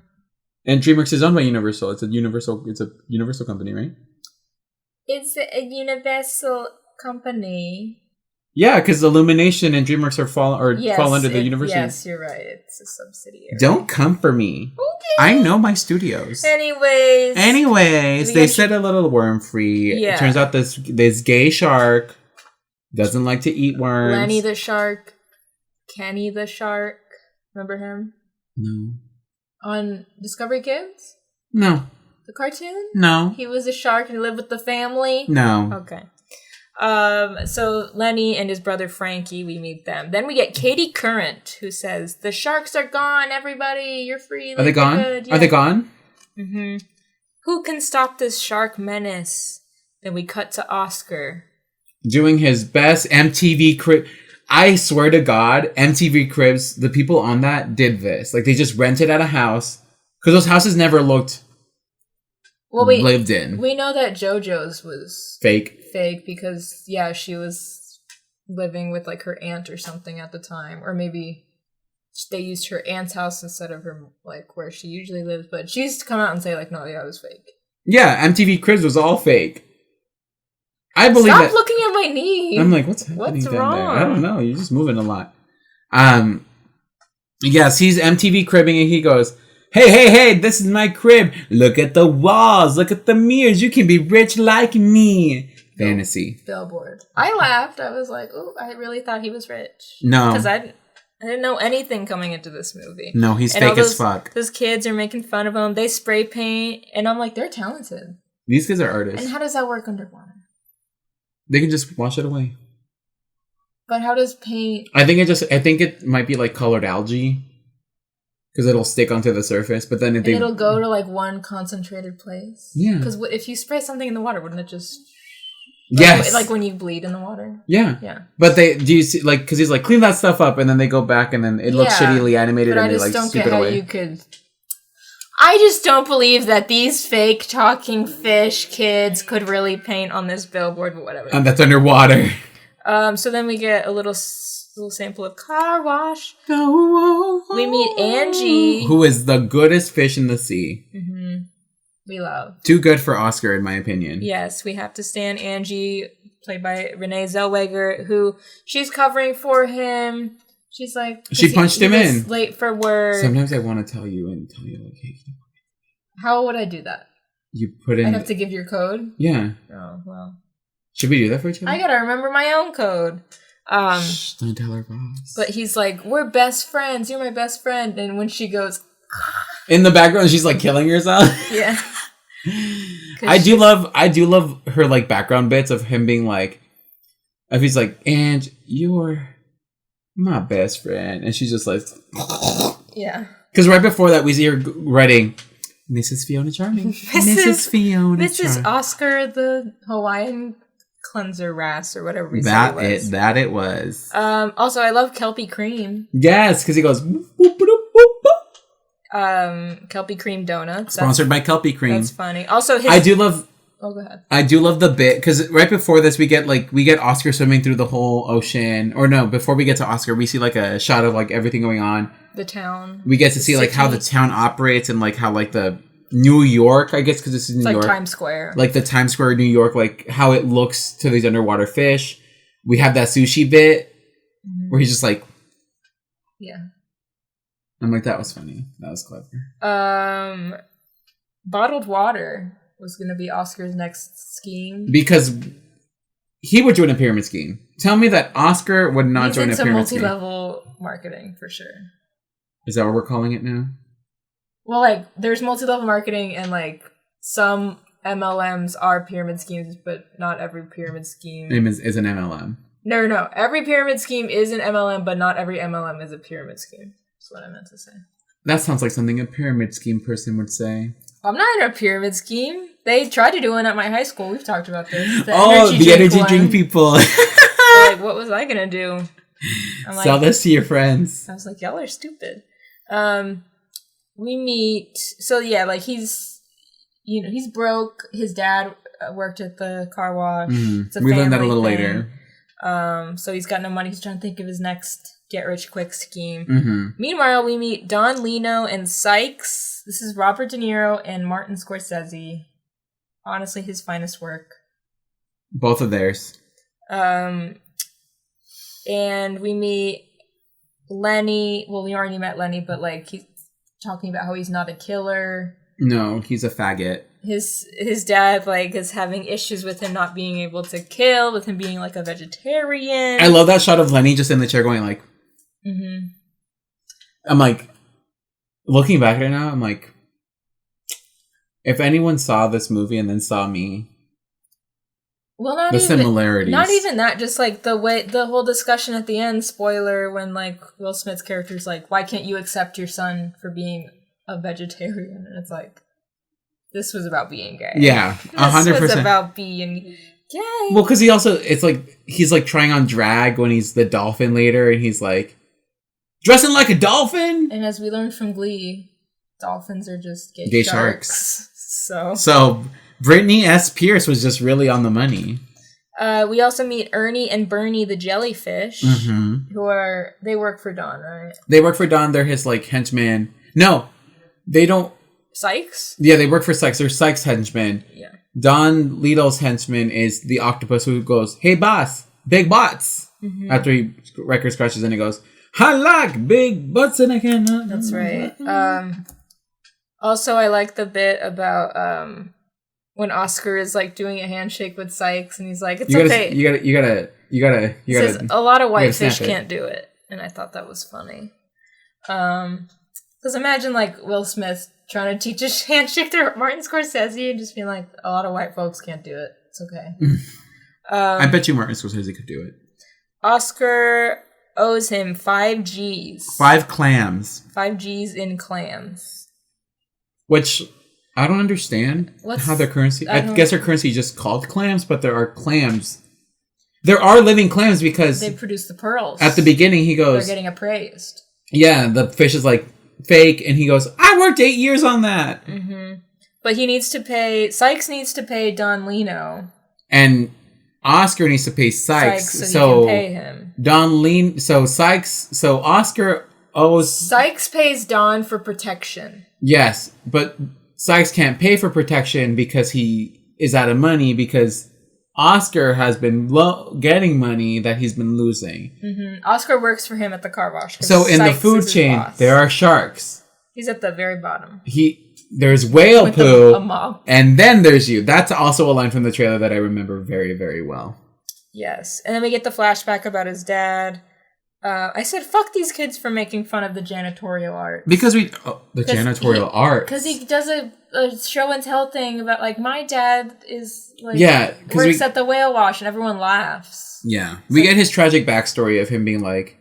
DreamWorks is owned by Universal. It's a Universal company, right? It's a Universal company. Yeah, because Illumination and DreamWorks fall under the university. Yes, you're right. It's a subsidiary. Don't come for me. Okay. I know my studios. Anyways, They said a little worm free. Yeah. It turns out this gay shark doesn't like to eat worms. Lenny the shark, Kenny the shark. Remember him? No. On Discovery Kids? No. The cartoon? No. He was a shark and he lived with the family? No. Okay. So Lenny and his brother Frankie, we meet them. Then we get Katie Current, who says, "The sharks are gone, everybody. You're free. Are they gone? Yeah. Are they gone? Mm-hmm. Who can stop this shark menace?" Then we cut to Oscar. Doing his best MTV Crib. I swear to God, MTV Cribs, the people on that did this. Like, they just rented out a house. Because those houses never looked lived in. We know that JoJo's was fake because, she was living with, like, her aunt or something at the time. Or maybe they used her aunt's house instead of her, like, where she usually lives. But she used to come out and say, like, no, yeah, it was fake. Yeah, MTV Cribs was all fake. I believe Stop looking at my knee. I'm like, what's happening What's down wrong? there? I don't know. You're just moving a lot. Yes, he's MTV cribbing and he goes, hey, this is my crib. Look at the walls. Look at the mirrors. You can be rich like me. Fantasy. Billboard. I laughed. I was like, oh, I really thought he was rich. No. Because I didn't know anything coming into this movie. No, he's fake as fuck. Those kids are making fun of him. They spray paint. And I'm like, they're talented. These kids are artists. And how does that work underwater? They can just wash it away. But how does paint... I think it might be like colored algae. Because it'll stick onto the surface. But then it'll go to like one concentrated place? Yeah. Because if you spray something in the water, wouldn't it just... Yes. Like when you bleed in the water? Yeah. Yeah. But do you see, like, because he's like, clean that stuff up. And then they go back and then it looks shittily animated and they like sweep it away. I just don't believe that these fake talking fish kids could really paint on this billboard, but whatever. And that's underwater. So then we get a little sample of Car Wash. We meet Angie, who is the goodest fish in the sea. Mm-hmm. We love. Too good for Oscar, in my opinion. Yes, we have to stand Angie, played by Renee Zellweger, who she's covering for him. She's like... She punched him in. Late for work. Sometimes I want to tell you like, hey. How would I do that? You put in... I have to give your code? Yeah. Oh, well. Should we do that for each other? I gotta remember my own code. Shh, don't tell her boss. But he's like, we're best friends. You're my best friend. And when she goes... In the background, she's like killing herself. Yeah. I do love her like background bits of him being like... If he's like, and you're... my best friend. And she's just like... Yeah. Because right before that, we see her writing, Mrs. Fiona Charming. Mrs. Fiona Mrs. Oscar, the Hawaiian cleanser wrasse, or whatever we said it was. That it was. Also, I love Kelpie Cream. Yes, because he goes... Kelpie Cream Donuts. Sponsored by Kelpie Cream. That's funny. Also, I do love... Oh, go ahead. I do love the bit because right before this we get Oscar swimming through the whole ocean. Or no, before we get to Oscar, we see like a shot of like everything going on. The town. We get to see like how the town operates and like how like the New York, I guess, because this is New York. Like Times Square. Like the Times Square of New York, like how it looks to these underwater fish. We have that sushi bit where he's just like, yeah. I'm like, that was funny. That was clever. Bottled water was going to be Oscar's next scheme. Because he would join a pyramid scheme. Tell me that Oscar would not join a pyramid scheme. He's into multi-level marketing, for sure. Is that what we're calling it now? Well, like, there's multi-level marketing and, like, some MLMs are pyramid schemes, but not every pyramid scheme... is an MLM. No. Every pyramid scheme is an MLM, but not every MLM is a pyramid scheme. That's what I meant to say. That sounds like something a pyramid scheme person would say. I'm not in a pyramid scheme. They tried to do one at my high school. We've talked about this. The energy drink people. Like, what was I going to do? Sell this to your friends. I was like, y'all are stupid. We meet... So, yeah, like, he's broke. His dad worked at the car wash. Mm-hmm. We learned that a little later. So he's got no money. He's trying to think of his next get-rich-quick scheme. Mm-hmm. Meanwhile, we meet Don Lino and Sykes. This is Robert De Niro and Martin Scorsese. Honestly, his finest work. Both of theirs. And we meet Lenny. Well, we already met Lenny, but like he's talking about how he's not a killer. No, he's a faggot. His dad like is having issues with him not being able to kill, with him being like a vegetarian. I love that shot of Lenny just in the chair going like. Mm-hmm. I'm like, looking back at it now, I'm like, if anyone saw this movie and then saw me. Well, similarities. Not even that, just like the whole discussion at the end, spoiler, when like Will Smith's character's like, why can't you accept your son for being a vegetarian? And it's like, this was about being gay. Yeah, 100%. This was about being gay. Well, because he's like trying on drag when he's the dolphin later, and he's like, dressing like a dolphin? And as we learned from Glee, dolphins are just gay sharks. So Brittany S. Pierce was just really on the money. We also meet Ernie and Bernie the jellyfish, they work for Don, right? They work for Don. They're his like henchmen. No, they don't. Sykes? Yeah, they work for Sykes. They're Sykes' henchmen. Yeah. Don Little's henchman is the octopus who goes, "Hey boss, big butts." After he record scratches and he goes, "I like big butts and I cannot." That's right. Also, I like the bit about when Oscar is like doing a handshake with Sykes, and he's like, "It's okay." You gotta. Says a lot of white fish can't do it, and I thought that was funny. Because imagine like Will Smith trying to teach a handshake to Martin Scorsese and just being like, "A lot of white folks can't do it. It's okay." I bet you Martin Scorsese could do it. Oscar owes him 5 G's. 5 clams. 5 G's in clams. Which I don't understand how their currency. I guess their currency is just called clams, but there are clams. There are living clams because they produce the pearls. At the beginning, he goes, "They're getting appraised." Yeah, the fish is like fake, and he goes, "I worked 8 years on that." But he needs to pay. Sykes needs to pay Don Lino, and Oscar needs to pay Sykes, so he can pay him. So Oscar owes. Sykes pays Don for protection. Yes, but Sykes can't pay for protection because he is out of money because Oscar has been getting money that he's been losing. Oscar works for him at the car wash. So in the food chain, there are sharks. He's at the very bottom. There's whale poo, and then there's you. That's also a line from the trailer that I remember very, very well. Yes, and then we get the flashback about his dad. I said, "Fuck these kids for making fun of the janitorial art." Because janitorial art. Because he does a show and tell thing about like my dad is like works at the whale wash and everyone laughs. Yeah, we get his tragic backstory of him being like,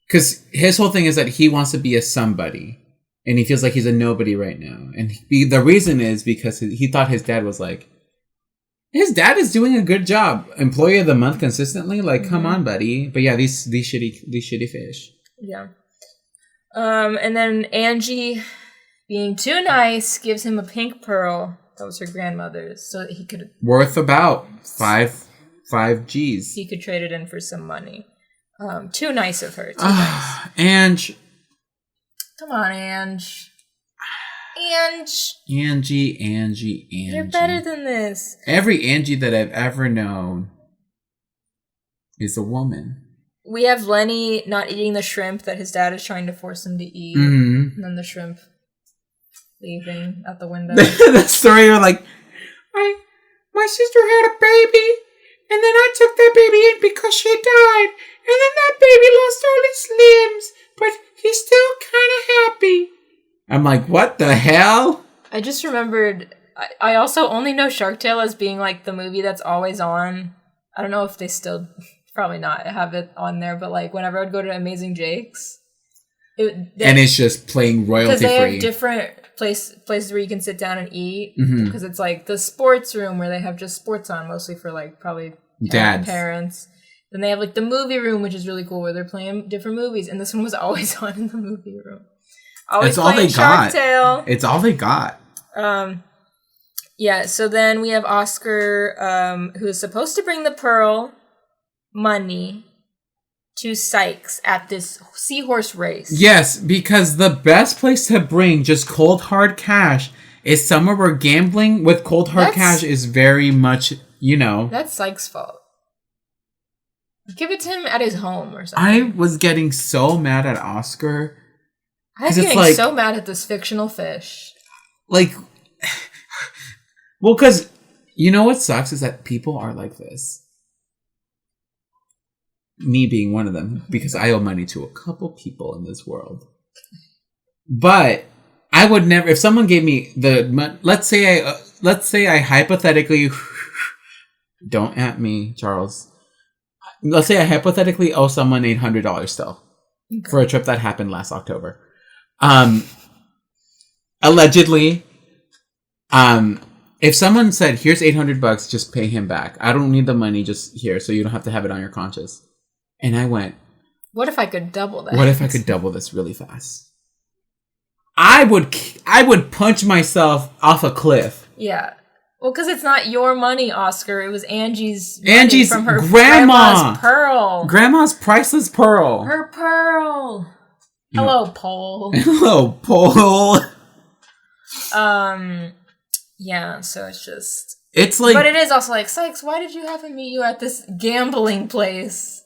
because his whole thing is that he wants to be a somebody. And he feels like he's a nobody right now. And the reason is because he thought his dad was like, his dad is doing a good job. Employee of the month consistently. Like, come on, buddy. But yeah, these shitty fish. Yeah. And then Angie, being too nice, gives him a pink pearl. That was her grandmother's. So that he could... Worth about 5 G's. He could trade it in for some money. Too nice of her. Too nice. Ange... Come on, Ange. Angie. You're better than this. Every Angie that I've ever known is a woman. We have Lenny not eating the shrimp that his dad is trying to force him to eat. And then the shrimp leaving out the window. The story where like, my sister had a baby, and then I took that baby in because she died, and then that baby lost all its limbs, but he's still kind of happy. I'm like, what the hell? I just remembered, I also only know Shark Tale as being like the movie that's always on. I don't know if they still, probably not, have it on there, but like whenever I would go to Amazing Jake's. And it's just playing royalty free. Because they have different places where you can sit down and eat. Because it's like the sports room where they have just sports on, mostly for like probably parents. Then they have like the movie room, which is really cool, where they're playing different movies. And this one was always on in the movie room. Always all they Shark got. Tale. It's all they got. Yeah, so then we have Oscar, who is supposed to bring the pearl money to Sykes at this seahorse race. Yes, because the best place to bring just cold hard cash is somewhere where gambling with cold hard cash is very much, That's Sykes' fault. Give it to him at his home or something. I was getting so mad at Oscar. I was getting so mad at this fictional fish. Like, well, because you know what sucks is that people are like this. Me being one of them, because I owe money to a couple people in this world. But I would never, if someone gave me let's say I hypothetically, don't at me, Charles. Let's say I hypothetically owe someone $800 still for a trip that happened last October. Allegedly, if someone said, here's $800, just pay him back. I don't need the money, just here, so you don't have to have it on your conscience. And I went, what if I could double that? What if I could double this really fast? I would punch myself off a cliff. Yeah. Well, because it's not your money, Oscar. It was Angie's money from her grandma's pearl. Grandma's priceless pearl. Her pearl. Hello, Pole. Hello, Pole. Yeah, so it's like... But it is also like, Sykes, why did you have him meet you at this gambling place?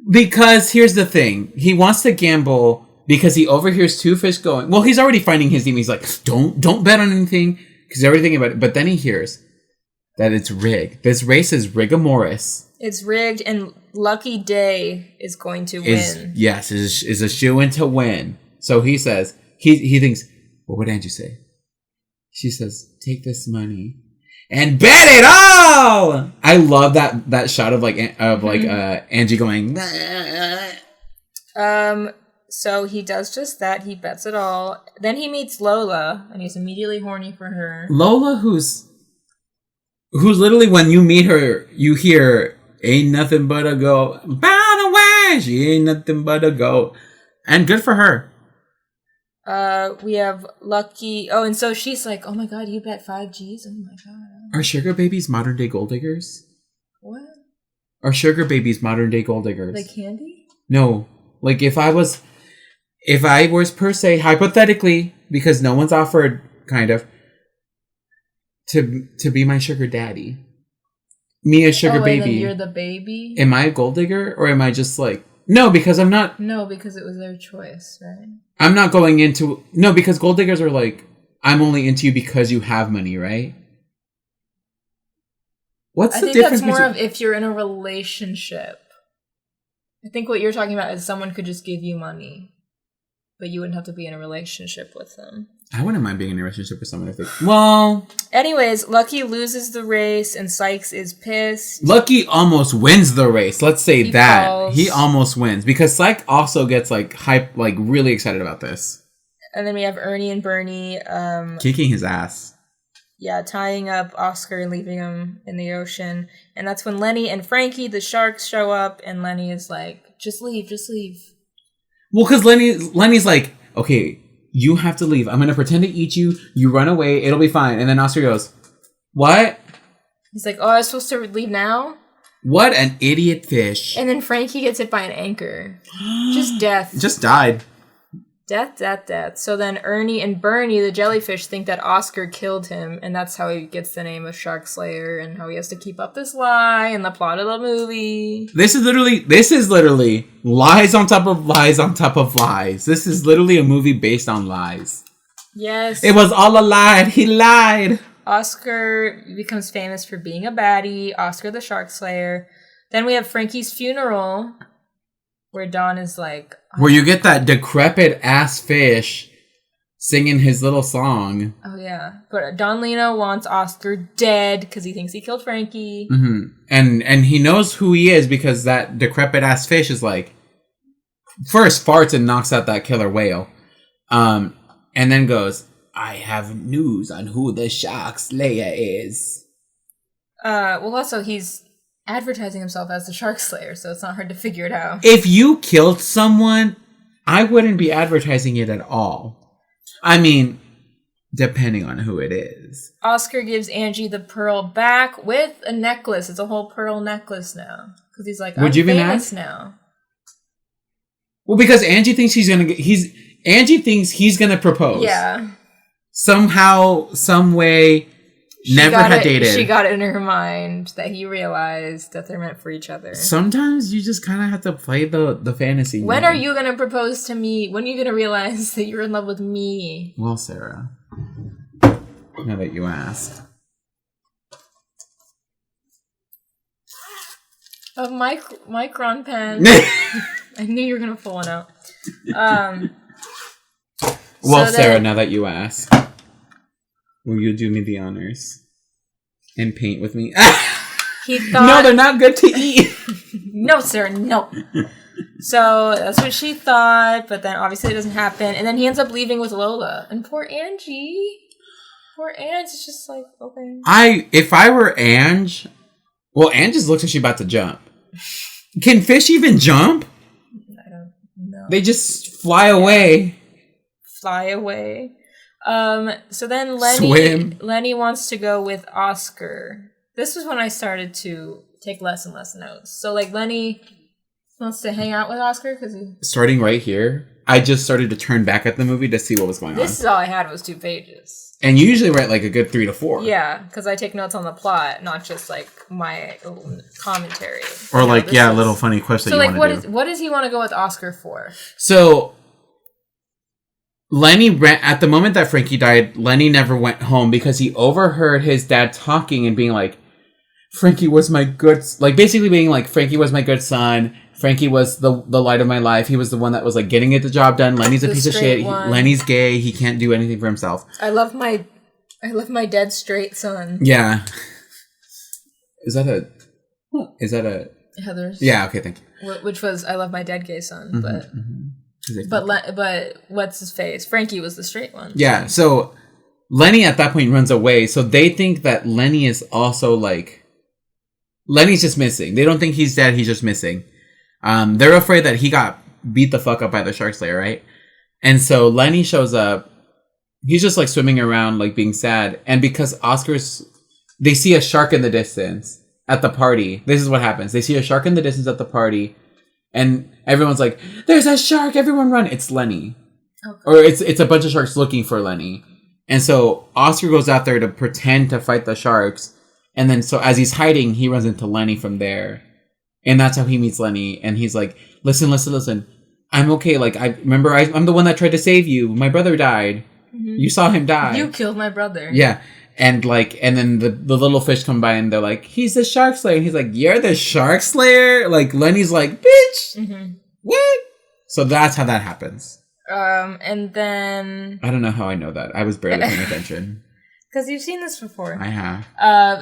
Because here's the thing. He wants to gamble because he overhears two fish going... Well, he's already finding his demon. He's like, don't bet on anything. Because everything about it. But then he hears that it's rigged. This race is rigomoris. It's rigged, and Lucky Day is going to win. Yes, is a shoo-in to win. So he says, he thinks, what would Angie say? She says, take this money and bet it all! I love that shot of Angie going... So he does just that. He bets it all. Then he meets Lola, and he's immediately horny for her. Lola, who's literally, when you meet her, you hear, ain't nothing but a goat. By the way, she ain't nothing but a goat. And good for her. We have Lucky. Oh, and so she's like, oh my god, you bet 5 G's? Oh my god. Are sugar babies modern day gold diggers? What? Are sugar babies modern day gold diggers? Like candy? No. Like if I was per se, hypothetically, because no one's offered, kind of, to be my sugar daddy. Me a sugar baby. Then you're the baby? Am I a gold digger? Or am I just like... No, because I'm not... No, because it was their choice, right? I'm not going into... No, because gold diggers are like, I'm only into you because you have money, right? What's the difference? I think that's more of if you're in a relationship. I think what you're talking about is someone could just give you money, but you wouldn't have to be in a relationship with them. I wouldn't mind being in a relationship with someone if they... Well... Anyways, Lucky loses the race and Sykes is pissed. Lucky almost wins the race. Let's say that. Falls. He almost wins. Because Syke also gets hype, really excited about this. And then we have Ernie and Bernie... kicking his ass. Yeah, tying up Oscar and leaving him in the ocean. And that's when Lenny and Frankie, the sharks, show up. And Lenny is like, just leave. Well, because Lenny's like, okay, you have to leave. I'm going to pretend to eat you. You run away. It'll be fine. And then Oscar goes, what? He's like, oh, I was supposed to leave now? What an idiot fish. And then Frankie gets hit by an anchor. Just death. Just died. Death. So then Ernie and Bernie, the jellyfish, think that Oscar killed him. And that's how he gets the name of Shark Slayer and how he has to keep up this lie and the plot of the movie. This is literally lies on top of lies on top of lies. This is literally a movie based on lies. Yes. It was all a lie. He lied. Oscar becomes famous for being a baddie. Oscar the Shark Slayer. Then we have Frankie's funeral, where Don is like... Where you get that decrepit ass fish singing his little song. Oh, yeah. But Don Lino wants Oscar dead because he thinks he killed Frankie. Mm-hmm. And he knows who he is because that decrepit ass fish is like... First farts and knocks out that killer whale. And then goes, I have news on who the Shark Slayer is. Well, also, he's advertising himself as the Shark Slayer, so it's not hard to figure it out. If you killed someone, I wouldn't be advertising it at all. I mean, depending on who it is. Oscar gives Angie the pearl back with a necklace. It's a whole pearl necklace now. Because he's like, I'm famous now. Well, because Angie thinks Angie thinks he's gonna propose. Yeah. Somehow, some way, Never had dated. She got it in her mind that he realized that they're meant for each other. Sometimes you just kind of have to play the fantasy. When are you going to propose to me? When are you going to realize that you're in love with me? Well, Sarah, now that you ask. A micron pen. I knew you were going to pull one out. Well, Sarah, now that you ask, will you do me the honors and paint with me? He thought... No, they're not good to eat. No, Sarah, no. So that's what she thought, but then obviously it doesn't happen. And then he ends up leaving with Lola. And poor Angie. Poor Ange is just like, okay. If I were Ange, well, Ange just looks like she's about to jump. Can fish even jump? I don't know. They just fly away. Fly away. So then Lenny wants to go with Oscar. This was when I started to take less and less notes. So like Lenny wants to hang out with Oscar because starting right here, I just started to turn back at the movie to see what was going on. This is all I had was 2 pages. And you usually write like a good 3 to 4. Yeah, because I take notes on the plot, not just like my commentary. Or like, little funny question. So like, what does he want to go with Oscar for? So Lenny at the moment that Frankie died, Lenny never went home because he overheard his dad talking and being like, Frankie was my good, like basically being like, Frankie was my good son. Frankie was the light of my life. He was the one that was like getting the job done. Lenny's a piece of shit. Lenny's gay. He can't do anything for himself. I love my dead straight son. Yeah. Is that a Heather's? Yeah. Okay. Thank you. Which was I love my dead gay son, Mm-hmm. but what's his face? Frankie was the straight one. Yeah. So Lenny at that point runs away. So they think that Lenny is also like Lenny's just missing. They don't think he's dead. He's just missing. They're afraid that he got beat the fuck up by the shark slayer, right? And so Lenny shows up. He's just like swimming around, like being sad. And because they see a shark in the distance at the party. This is what happens. They see a shark in the distance at the party. And everyone's like, there's a shark. Everyone run. It's Lenny. Okay. Or it's a bunch of sharks looking for Lenny. And so Oscar goes out there to pretend to fight the sharks. And then so as he's hiding, he runs into Lenny from there. And that's how he meets Lenny. And he's like, listen. I'm okay. Like, I remember I'm the one that tried to save you. My brother died. Mm-hmm. You saw him die. You killed my brother. Yeah. And then the little fish come by and they're like, he's the shark slayer. And he's like, you're the shark slayer? Like, Lenny's like, bitch. Mm-hmm. What? So that's how that happens. And then... I don't know how I know that. I was barely paying attention. Because you've seen this before. I have.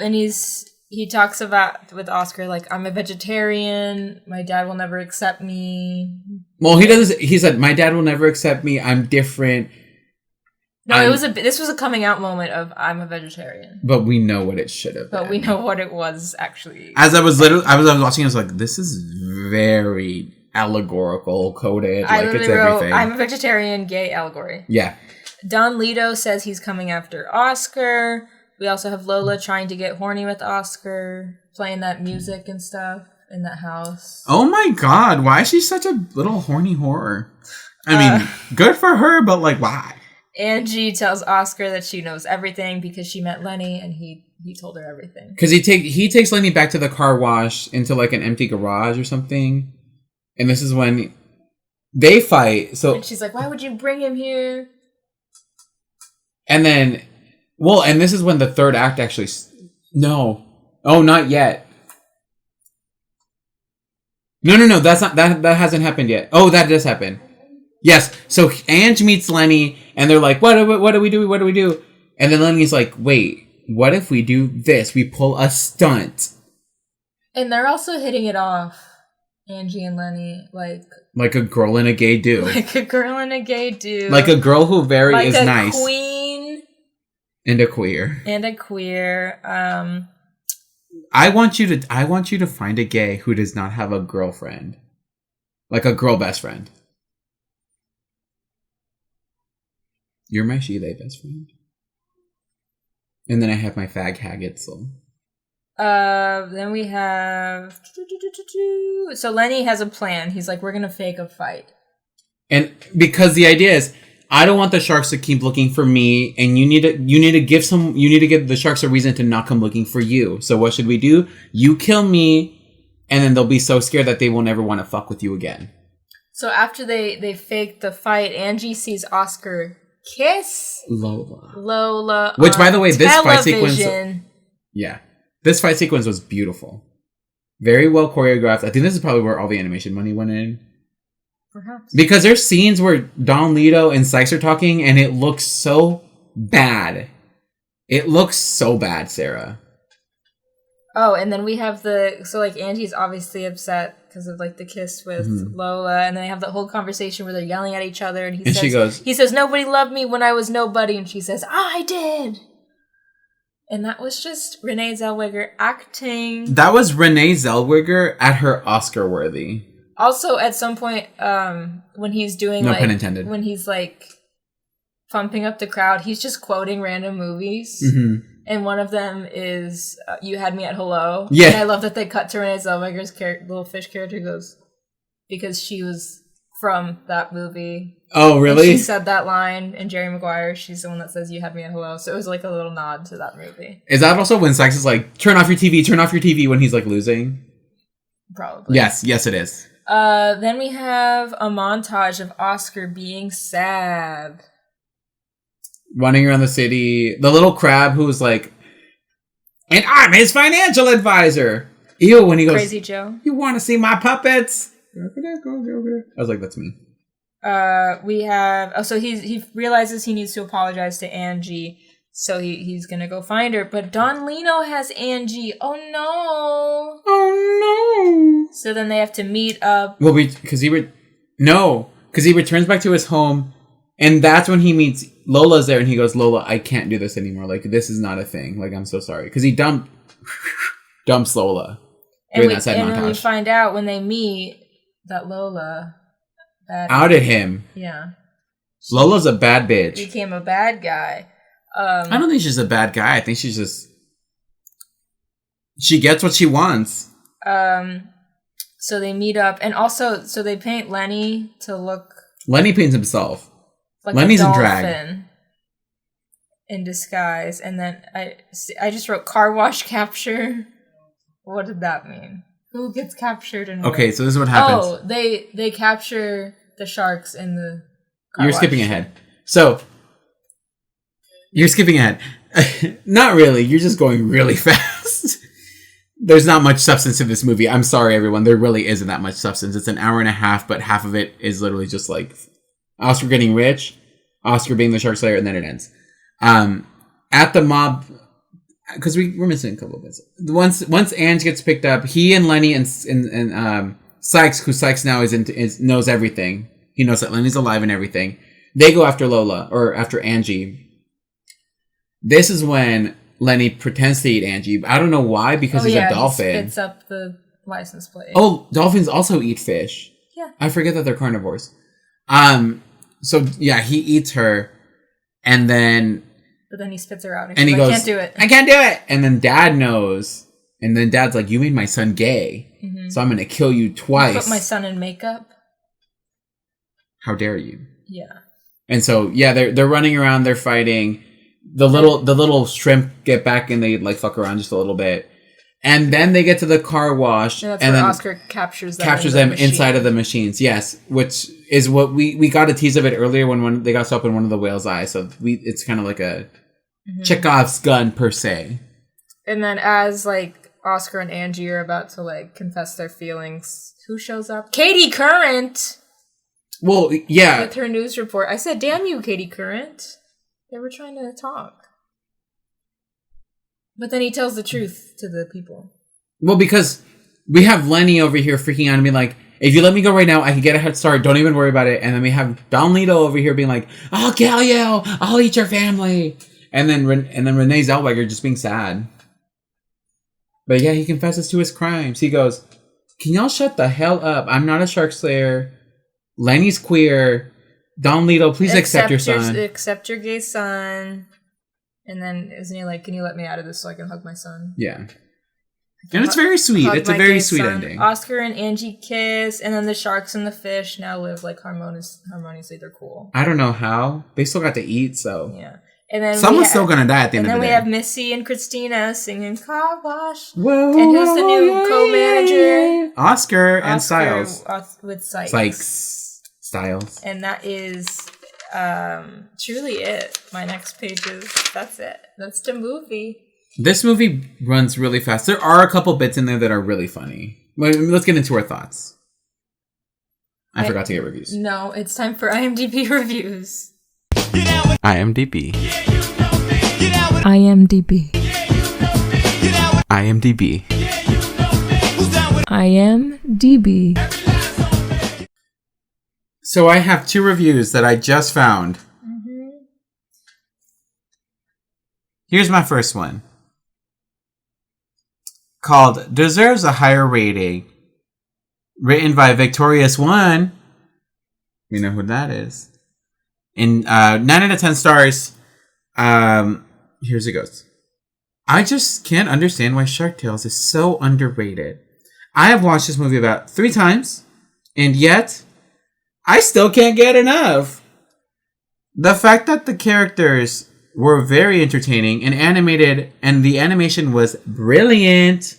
And he talks about with Oscar, like, I'm a vegetarian. My dad will never accept me. Well, he said, my dad will never accept me. I'm different. No, this was a coming out moment of I'm a vegetarian. But we know what it should have been. But we know what it was actually. As I was watching, I was like, this is very allegorical, coded. I literally wrote, I'm a vegetarian, gay allegory. Yeah. Don Lito says he's coming after Oscar. We also have Lola trying to get horny with Oscar, playing that music and stuff in that house. Oh my god, why is she such a little horny whore? I mean, good for her, but like, why? Angie tells Oscar that she knows everything because she met Lenny and he told her everything. Because he takes Lenny back to the car wash into like an empty garage or something. And this is when they fight. So and she's like, why would you bring him here? And then, well, and this is when the third act actually... No. Oh, not yet. No. That's not that hasn't happened yet. Oh, that does happen. Yes. So Ange meets Lenny, and they're like, "What do we do? What do we do?" And then Lenny's like, "Wait, what if we do this? We pull a stunt." And they're also hitting it off, Angie and Lenny, like a girl and a gay dude. Like a girl and a gay dude. Like a girl who is nice. Like a queen. And a queer. I want you to find a gay who does not have a girlfriend. Like a girl best friend. You're my she-they best friend. And then I have my fag Hagitzel. Then we have... So Lenny has a plan. He's like, we're going to fake a fight. And because the idea is, I don't want the sharks to keep looking for me, and you need to give the sharks a reason to not come looking for you. So what should we do? You kill me, and then they'll be so scared that they won't ever want to fuck with you again. So after they fake the fight, Angie sees Oscar kiss Lola. Which, by the way, this fight sequence, this fight sequence was beautiful, very well choreographed. I think this is probably where all the animation money went in. Perhaps. Because there's scenes where Don Lito and Sykes are talking, and it looks so bad. It looks so bad, Sarah. Oh, and then we have Angie's obviously upset because of like the kiss with Lola, and then they have that whole conversation where they're yelling at each other, and he says, "Nobody loved me when I was nobody," and she says, "I did." And that was just Renee Zellweger acting. That was Renee Zellweger at her Oscar worthy. Also, at some point, when he's doing no pun intended. When he's like pumping up the crowd, he's just quoting random movies, and one of them is "You Had Me at Hello." Yeah, and I love that they cut to Renee Zellweger's little fish character goes because she was from that movie. Oh, really? And she said that line, and Jerry Maguire, she's the one that says "You Had Me at Hello," so it was like a little nod to that movie. Is that also when Sykes is like, "Turn off your TV" when he's like losing? Probably. Yes, it is. Then we have a montage of Oscar being sad. Running around the city. The little crab who's like, "And I'm his financial advisor." Ew, when he goes, Crazy Joe. "You want to see my puppets?" Go over there. I was like, that's me. We have... so he realizes he needs to apologize to Angie, so he's gonna go find her. But Don Lino has Angie. Oh, no. So then they have to meet up. Well, because he returns back to his home, and that's when he meets Lola's there, and he goes, "Lola, I can't do this anymore. Like, this is not a thing. Like, I'm so sorry." Because he dumps Lola during that side montage. And we find out when they meet that Lola outed him. Yeah. Lola's a bad bitch. Became a bad guy. I don't think she's a bad guy. I think she's just... She gets what she wants. So they meet up, and also, so they paint Lenny to look... Lenny paints himself. Like Lenny's a dolphin in drag. In disguise. And then I just wrote car wash capture. What did that mean? Who gets captured and what? Okay, so this is what happens. Oh, they capture the sharks in the car You're wash. skipping ahead. So, you're skipping ahead. Not really. You're just going really fast. There's not much substance in this movie. I'm sorry, everyone. There really isn't that much substance. It's an hour and a half, but half of it is literally just like Oscar getting rich, Oscar being the shark slayer, and then it ends. At the mob... Because we're missing a couple of bits. Once Ange gets picked up, he and Lenny and Sykes, who Sykes now knows everything. He knows that Lenny's alive and everything. They go after Lola, or after Angie. This is when Lenny pretends to eat Angie. I don't know why, because he's a dolphin. He spits up the license plate. Oh, dolphins also eat fish. Yeah. I forget that they're carnivores. So yeah, he eats her, and then... But then he spits her out, and he goes, goes, "I can't do it. I can't do it." And then Dad knows, and then Dad's like, "You made my son gay, so I'm gonna kill you twice." You put my son in makeup. How dare you? Yeah. And so yeah, they're running around, they're fighting. The little shrimp get back and they like fuck around just a little bit, and then they get to the car wash, and then Oscar captures them inside of the machines. Yes, which is what we got a tease of it earlier when they got stuck in one of the whale's eyes. So it's kind of like a Chekhov's gun per se. And then as like Oscar and Angie are about to like confess their feelings, who shows up? Katie Current. Well, yeah. With her news report. I said, "Damn you, Katie Current." They were trying to talk. But then he tells the truth to the people. Well, because we have Lenny over here freaking out and being like, "If you let me go right now, I can get a head start. Don't even worry about it." And then we have Don Lito over here being like, "I'll kill you. I'll eat your family." And then Renee Zellweger just being sad. But yeah, he confesses to his crimes. He goes, "Can y'all shut the hell up? I'm not a shark slayer. Lenny's queer. Don Lito, please accept your son. Accept your gay son." And then isn't he like, "Can you let me out of this so I can hug my son?" Yeah. And it's very sweet. Hug It's a My very Gay sweet Son. ending. Oscar and Angie kiss, and then the sharks and the fish now live like harmoniously. They're cool. I don't know how. They still got to eat, so. Yeah. And then Someone's still going to die at the end of the day. And then we have Missy and Christina singing Car Wash. Whoa, And who's the new co-manager? Oscar and Styles. With Sykes. Styles. And that is truly it. My next pages. That's it. That's the movie. This movie runs really fast. There are a couple bits in there that are really funny. Let's get into our thoughts. I forgot to get reviews. No, it's time for IMDb reviews. IMDb. IMDb. IMDb. IMDb. So I have 2 reviews that I just found. Mm-hmm. Here's my first one. Called Deserves a Higher Rating. Written by Victorious One. You know who that is. In 9 out of 10 stars. Here's it goes. I just can't understand why Shark Tales is so underrated. I have watched this movie about 3 times. And yet, I still can't get enough. The fact that the characters were very entertaining and animated, and the animation was brilliant.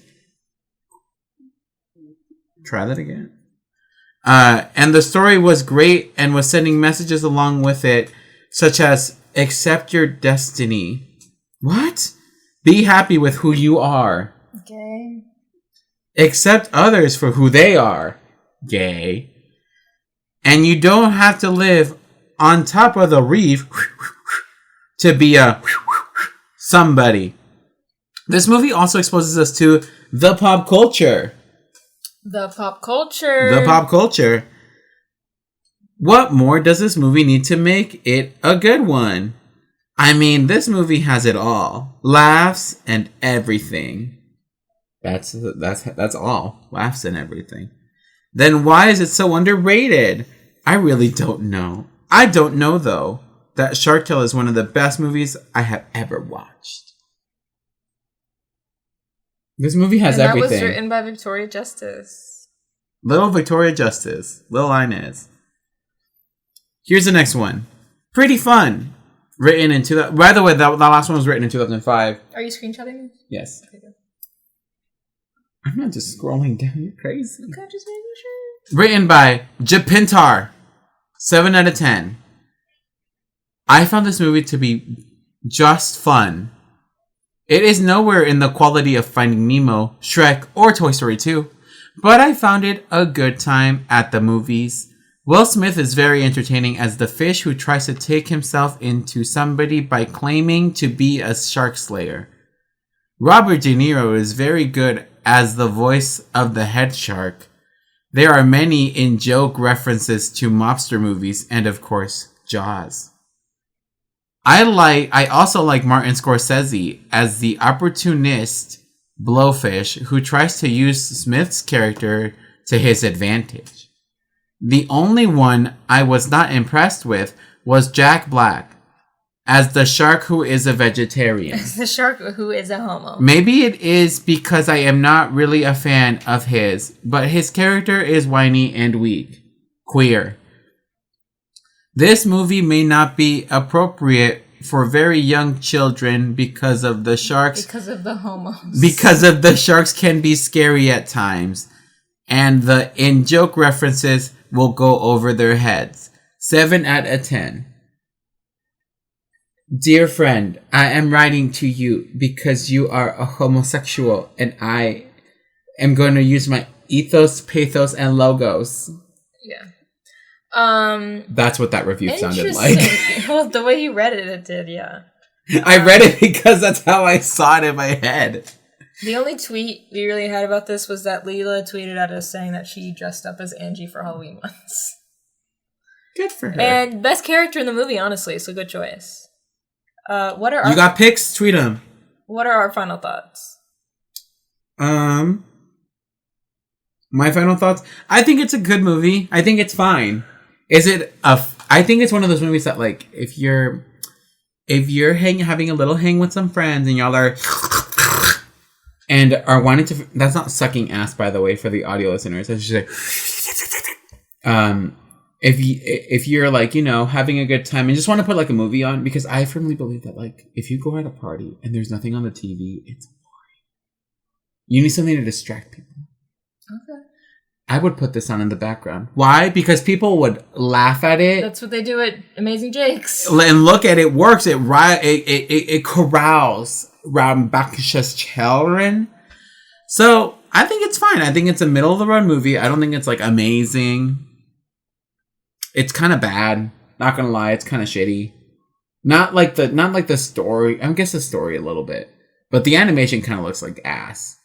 Try that again. And the story was great and was sending messages along with it, such as accept your destiny. What? Be happy with who you are. Okay. Accept others for who they are. Gay. And you don't have to live on top of the reef to be a somebody. This movie also exposes us to the pop culture. The pop culture. The pop culture. What more does this movie need to make it a good one? I mean, this movie has it all. Laughs and everything. That's all. Laughs and everything. Then why is it so underrated? I really don't know. I don't know, though, that Shark Tale is one of the best movies I have ever watched. This movie has everything. That was written by Victoria Justice. Little Victoria Justice. Little Inez. Here's the next one. Pretty Fun. Written in... By the way, that last one was written in 2005. Are you screenshotting this? Yes. Okay, good. I'm not just scrolling down. You're crazy. Okay, just making sure. Written by Japintar. 7 out of 10. I found this movie to be just fun. It is nowhere in the quality of Finding Nemo, Shrek, or Toy Story 2, but I found it a good time at the movies. Will Smith is very entertaining as the fish who tries to take himself into somebody by claiming to be a shark slayer. Robert De Niro is very good as the voice of the head shark. There are many in-joke references to mobster movies and, of course, Jaws. I also like Martin Scorsese as the opportunist blowfish who tries to use Smith's character to his advantage. The only one I was not impressed with was Jack Black as the shark who is a vegetarian. The shark who is a homo. Maybe it is because I am not really a fan of his, but his character is whiny and weak. Queer. This movie may not be appropriate for very young children because of the sharks. Because of the homos. Because of the sharks can be scary at times. And the in-joke references will go over their heads. 7 out of 10. Dear friend, I am writing to you because you are a homosexual and I am going to use my ethos, pathos, and logos. Yeah. That's what that review sounded like. Well, the way you read it, it did, yeah. I read it because that's how I saw it in my head. The only tweet we really had about this was that Leela tweeted at us saying that she dressed up as Angie for Halloween once. Good for her. And best character in the movie, honestly, so good choice. What are you got pics? Tweet them. What are our final thoughts? My final thoughts. I think it's a good movie. I think it's fine. Is it I think it's one of those movies that, like, if you're having a little hang with some friends and y'all are and are wanting to. That's not sucking ass, by the way, for the audio listeners. I should say, if you're like, you know, having a good time and just want to put like a movie on, because I firmly believe that like if you go at a party and there's nothing on the TV, it's boring. You need something to distract people. Okay. I would put this on in the background. Why? Because people would laugh at it. That's what they do at Amazing Jake's. And look at it, works. It corrals rambunctious children. So I think it's fine. I think it's a middle of the road movie. I don't think it's like amazing. It's kind of bad. Not gonna lie, it's kind of shitty. Not like the story. I guess the story a little bit, but the animation kind of looks like ass.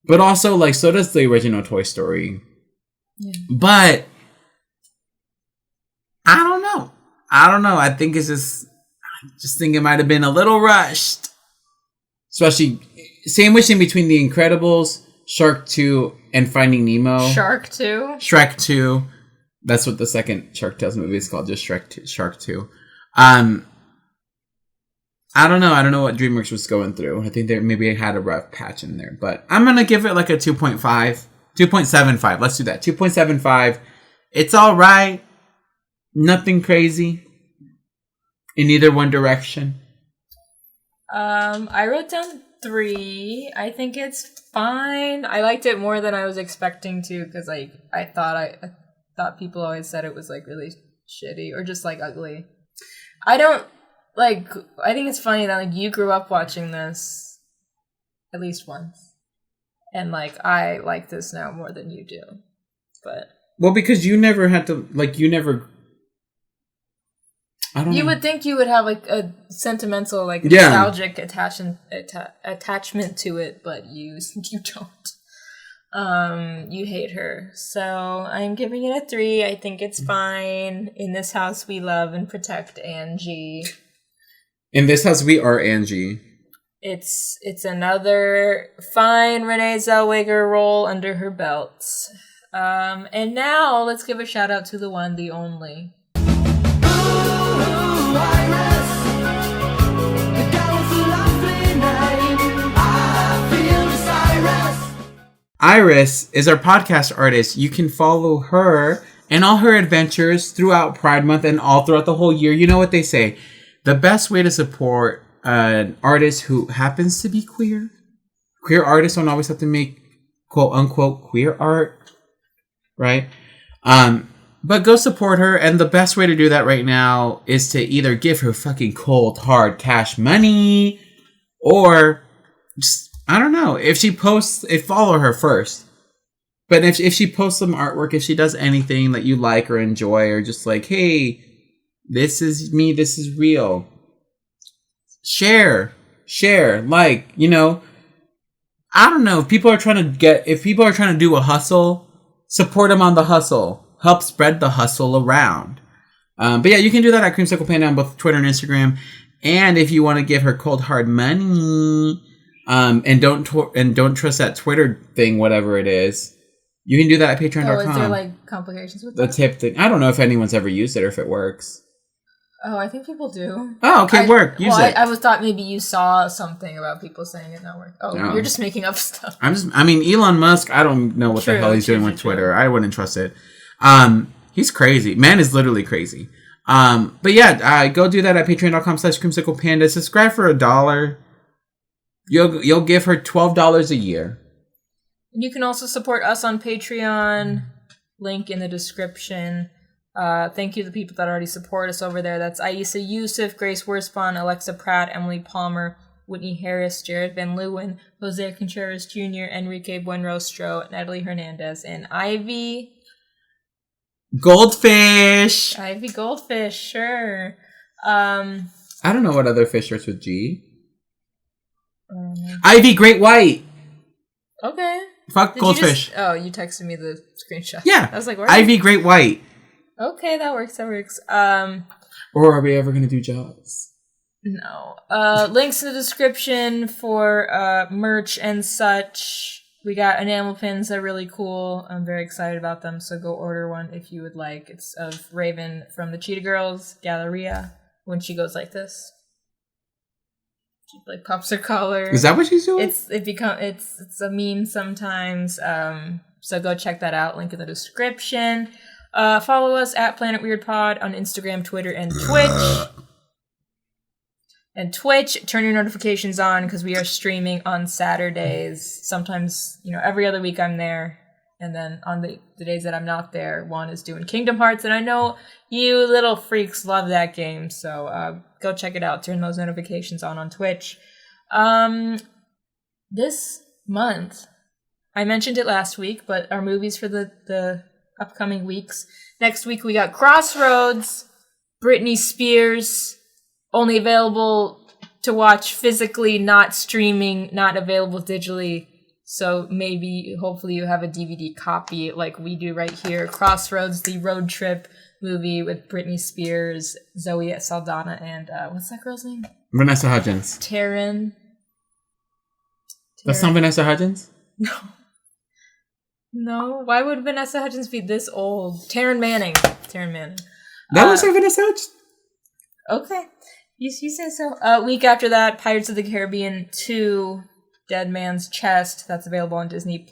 But also, like, so does the original Toy Story. Yeah. But I don't know. I think it's I just think it might have been a little rushed. Especially sandwiching between The Incredibles, Shark 2, and Finding Nemo. Shark 2? Shrek 2. That's what the second Shark Tales movie is called, just Shark 2. I don't know. I don't know what DreamWorks was going through. I think they maybe had a rough patch in there. But I'm going to give it like a 2.5. 2.75. Let's do that. 2.75. It's all right. Nothing crazy. In either one direction. I wrote down 3. I think it's fine. I liked it more than I was expecting to, because like I thought people always said it was like really shitty or just like ugly. I think it's funny that like you grew up watching this at least once. And like I like this now more than you do. But well, because you never had to I don't know. Would think you would have like a sentimental, like nostalgic attachment to it, but you don't. You hate her. So I'm giving it a 3. I think it's fine. In this house we love and protect Angie. In this house we are Angie. It's another fine Renee Zellweger role under her belt. And now let's give a shout out to the one, the only. Iris is our podcast artist. You can follow her and all her adventures throughout Pride Month and all throughout the whole year. You know what they say. The best way to support an artist who happens to be queer artists don't always have to make quote unquote queer art, right? But go support her, and the best way to do that right now is to either give her fucking cold, hard cash money, or just, I don't know, follow her first. But if she posts some artwork, if she does anything that you like or enjoy, or just like, hey, this is me, this is real, share, like, you know, I don't know, if people are trying to do a hustle, support them on the hustle. Help spread the hustle around. But yeah, you can do that at Creamsicle Panda on both Twitter and Instagram. And if you want to give her cold hard money, and don't trust that Twitter thing, whatever it is, you can do that at Patreon.com. Oh, is there like complications with the that? tip thing? I don't know if anyone's ever used it or if it works. Oh, I think people do. Oh, okay, use it. I thought maybe you saw something about people saying it not work. Oh, no. You're just making up stuff. Elon Musk, I don't know what the hell he's doing with Twitter. I wouldn't trust it. He's crazy. Man is literally crazy. But yeah, go do that at patreon.com/creamsiclepanda. Subscribe for $1. You'll give her $12 a year. You can also support us on Patreon. Link in the description. Thank you to the people that already support us over there. That's Aisa Yusuf, Grace Worspan, Alexa Pratt, Emily Palmer, Whitney Harris, Jared Van Leeuwen, Jose Contreras Jr., Enrique Buenrostro, Natalie Hernandez, and Ivy Goldfish. Ivy Goldfish, sure. I don't know what other fish starts with G. Ivy Great White. Okay. Fuck Goldfish. You texted me the screenshot. Yeah. I was like, where Ivy Great White. Okay, that works. Or are we ever going to do Jaws? No. Links in the description for merch and such. We got enamel pins that are really cool. I'm very excited about them, so go order one if you would like. It's of Raven from the Cheetah Girls Galleria when she goes like this. She like pops her collar. Is that what she's doing? It's a meme sometimes. So go check that out. Link in the description. Follow us at Planet Weird Pod on Instagram, Twitter, and Twitch. And Twitch, turn your notifications on because we are streaming on Saturdays. Sometimes, every other week I'm there. And then on the days that I'm not there, Juan is doing Kingdom Hearts. And I know you little freaks love that game. So go check it out. Turn those notifications on Twitch. This month, I mentioned it last week, but our movies for the upcoming weeks. Next week we got Crossroads, Britney Spears, only available to watch physically, not streaming, not available digitally. So hopefully you have a DVD copy like we do right here. Crossroads, the road trip movie with Britney Spears, Zoe Saldana, and what's that girl's name? Vanessa Hudgens. Taryn. That's not Vanessa Hudgens? No. Why would Vanessa Hudgens be this old? Taryn Manning. That was her Vanessa Hudgens? Okay. You say so. Week after that, Pirates of the Caribbean 2, Dead Man's Chest. That's available on Disney+.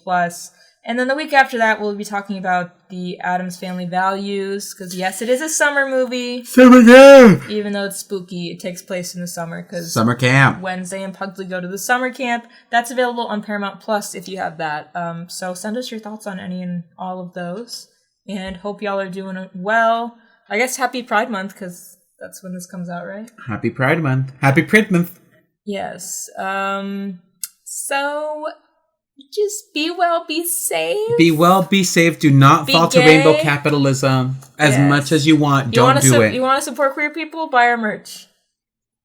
And then the week after that, we'll be talking about the Addams Family Values. Because yes, it is a summer movie. Summer camp! Even though it's spooky, it takes place in the summer. Because summer camp. Wednesday and Pugsley go to the summer camp. That's available on Paramount Plus if you have that. So send us your thoughts on any and all of those. And hope y'all are doing well. I guess happy Pride Month, because that's when this comes out, right? Happy Pride Month. Happy Pride Month. Yes. So just be well, be safe. Be well, be safe. Do not fall to rainbow capitalism as much as you want. Don't do it. You want to support queer people? Buy our merch.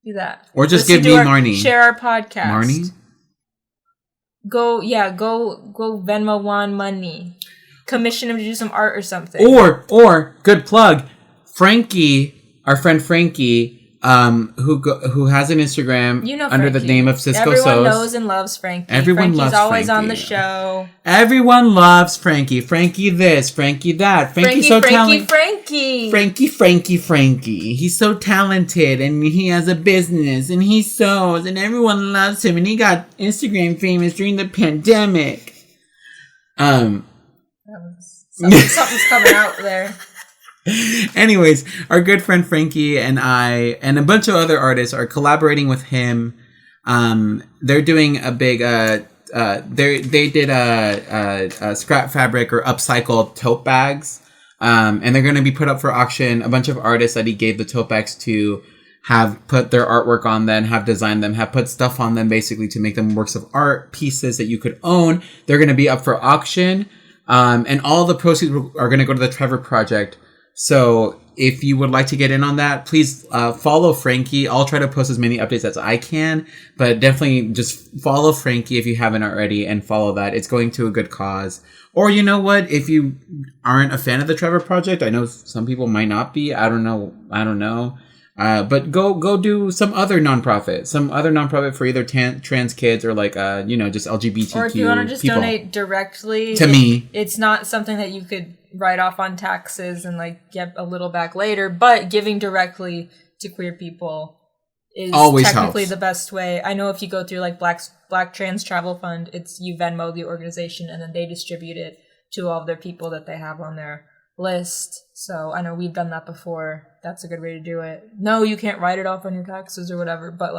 Do that. Or just give me Marnie. Share our podcast. Marnie? Go Venmo Juan money. Commission him to do some art or something. Or good plug, Frankie, our friend Frankie, who has an Instagram under the name of Cisco Sos. Everyone knows and loves Frankie. Frankie's always on the show. Everyone loves Frankie. Frankie this, Frankie that. Frankie's so talented. Frankie. He's so talented and he has a business and he sews and everyone loves him and he got Instagram famous during the pandemic. Something's coming out there. Anyways, our good friend Frankie and I and a bunch of other artists are collaborating with him. They're doing a big they did a scrap fabric or upcycled tote bags. And they're going to be put up for auction. A bunch of artists that he gave the tote bags to have put their artwork on them, have designed them, have put stuff on them basically to make them works of art, pieces that you could own. They're going to be up for auction. And all the proceeds are going to go to the Trevor Project. So if you would like to get in on that, please follow Frankie. I'll try to post as many updates as I can, but definitely just follow Frankie if you haven't already and follow that. It's going to a good cause. Or you know what? If you aren't a fan of the Trevor Project, I know some people might not be. I don't know. But go do some other nonprofit for either trans kids or just LGBTQ. Or if you want to just people. donate directly to me, it's not something that you could write off on taxes and get a little back later. But giving directly to queer people is always technically helps. The best way. I know if you go through Black Trans Travel Fund, it's you Venmo the organization and then they distribute it to all of their people that they have on their list. So I know we've done that before. That's a good way to do it. No, you can't write it off on your taxes or whatever, but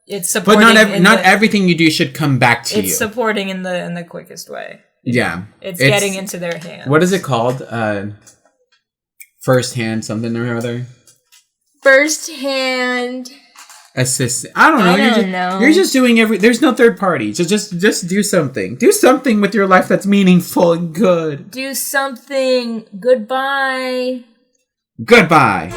it's supporting. But not everything you do should come back to you. It's supporting in the quickest way. Yeah. It's getting into their hands. What is it called? First hand something or other? First hand assist. I don't know. You're just doing there's no third party. So just do something. Do something with your life that's meaningful and good. Do something. Goodbye. Goodbye.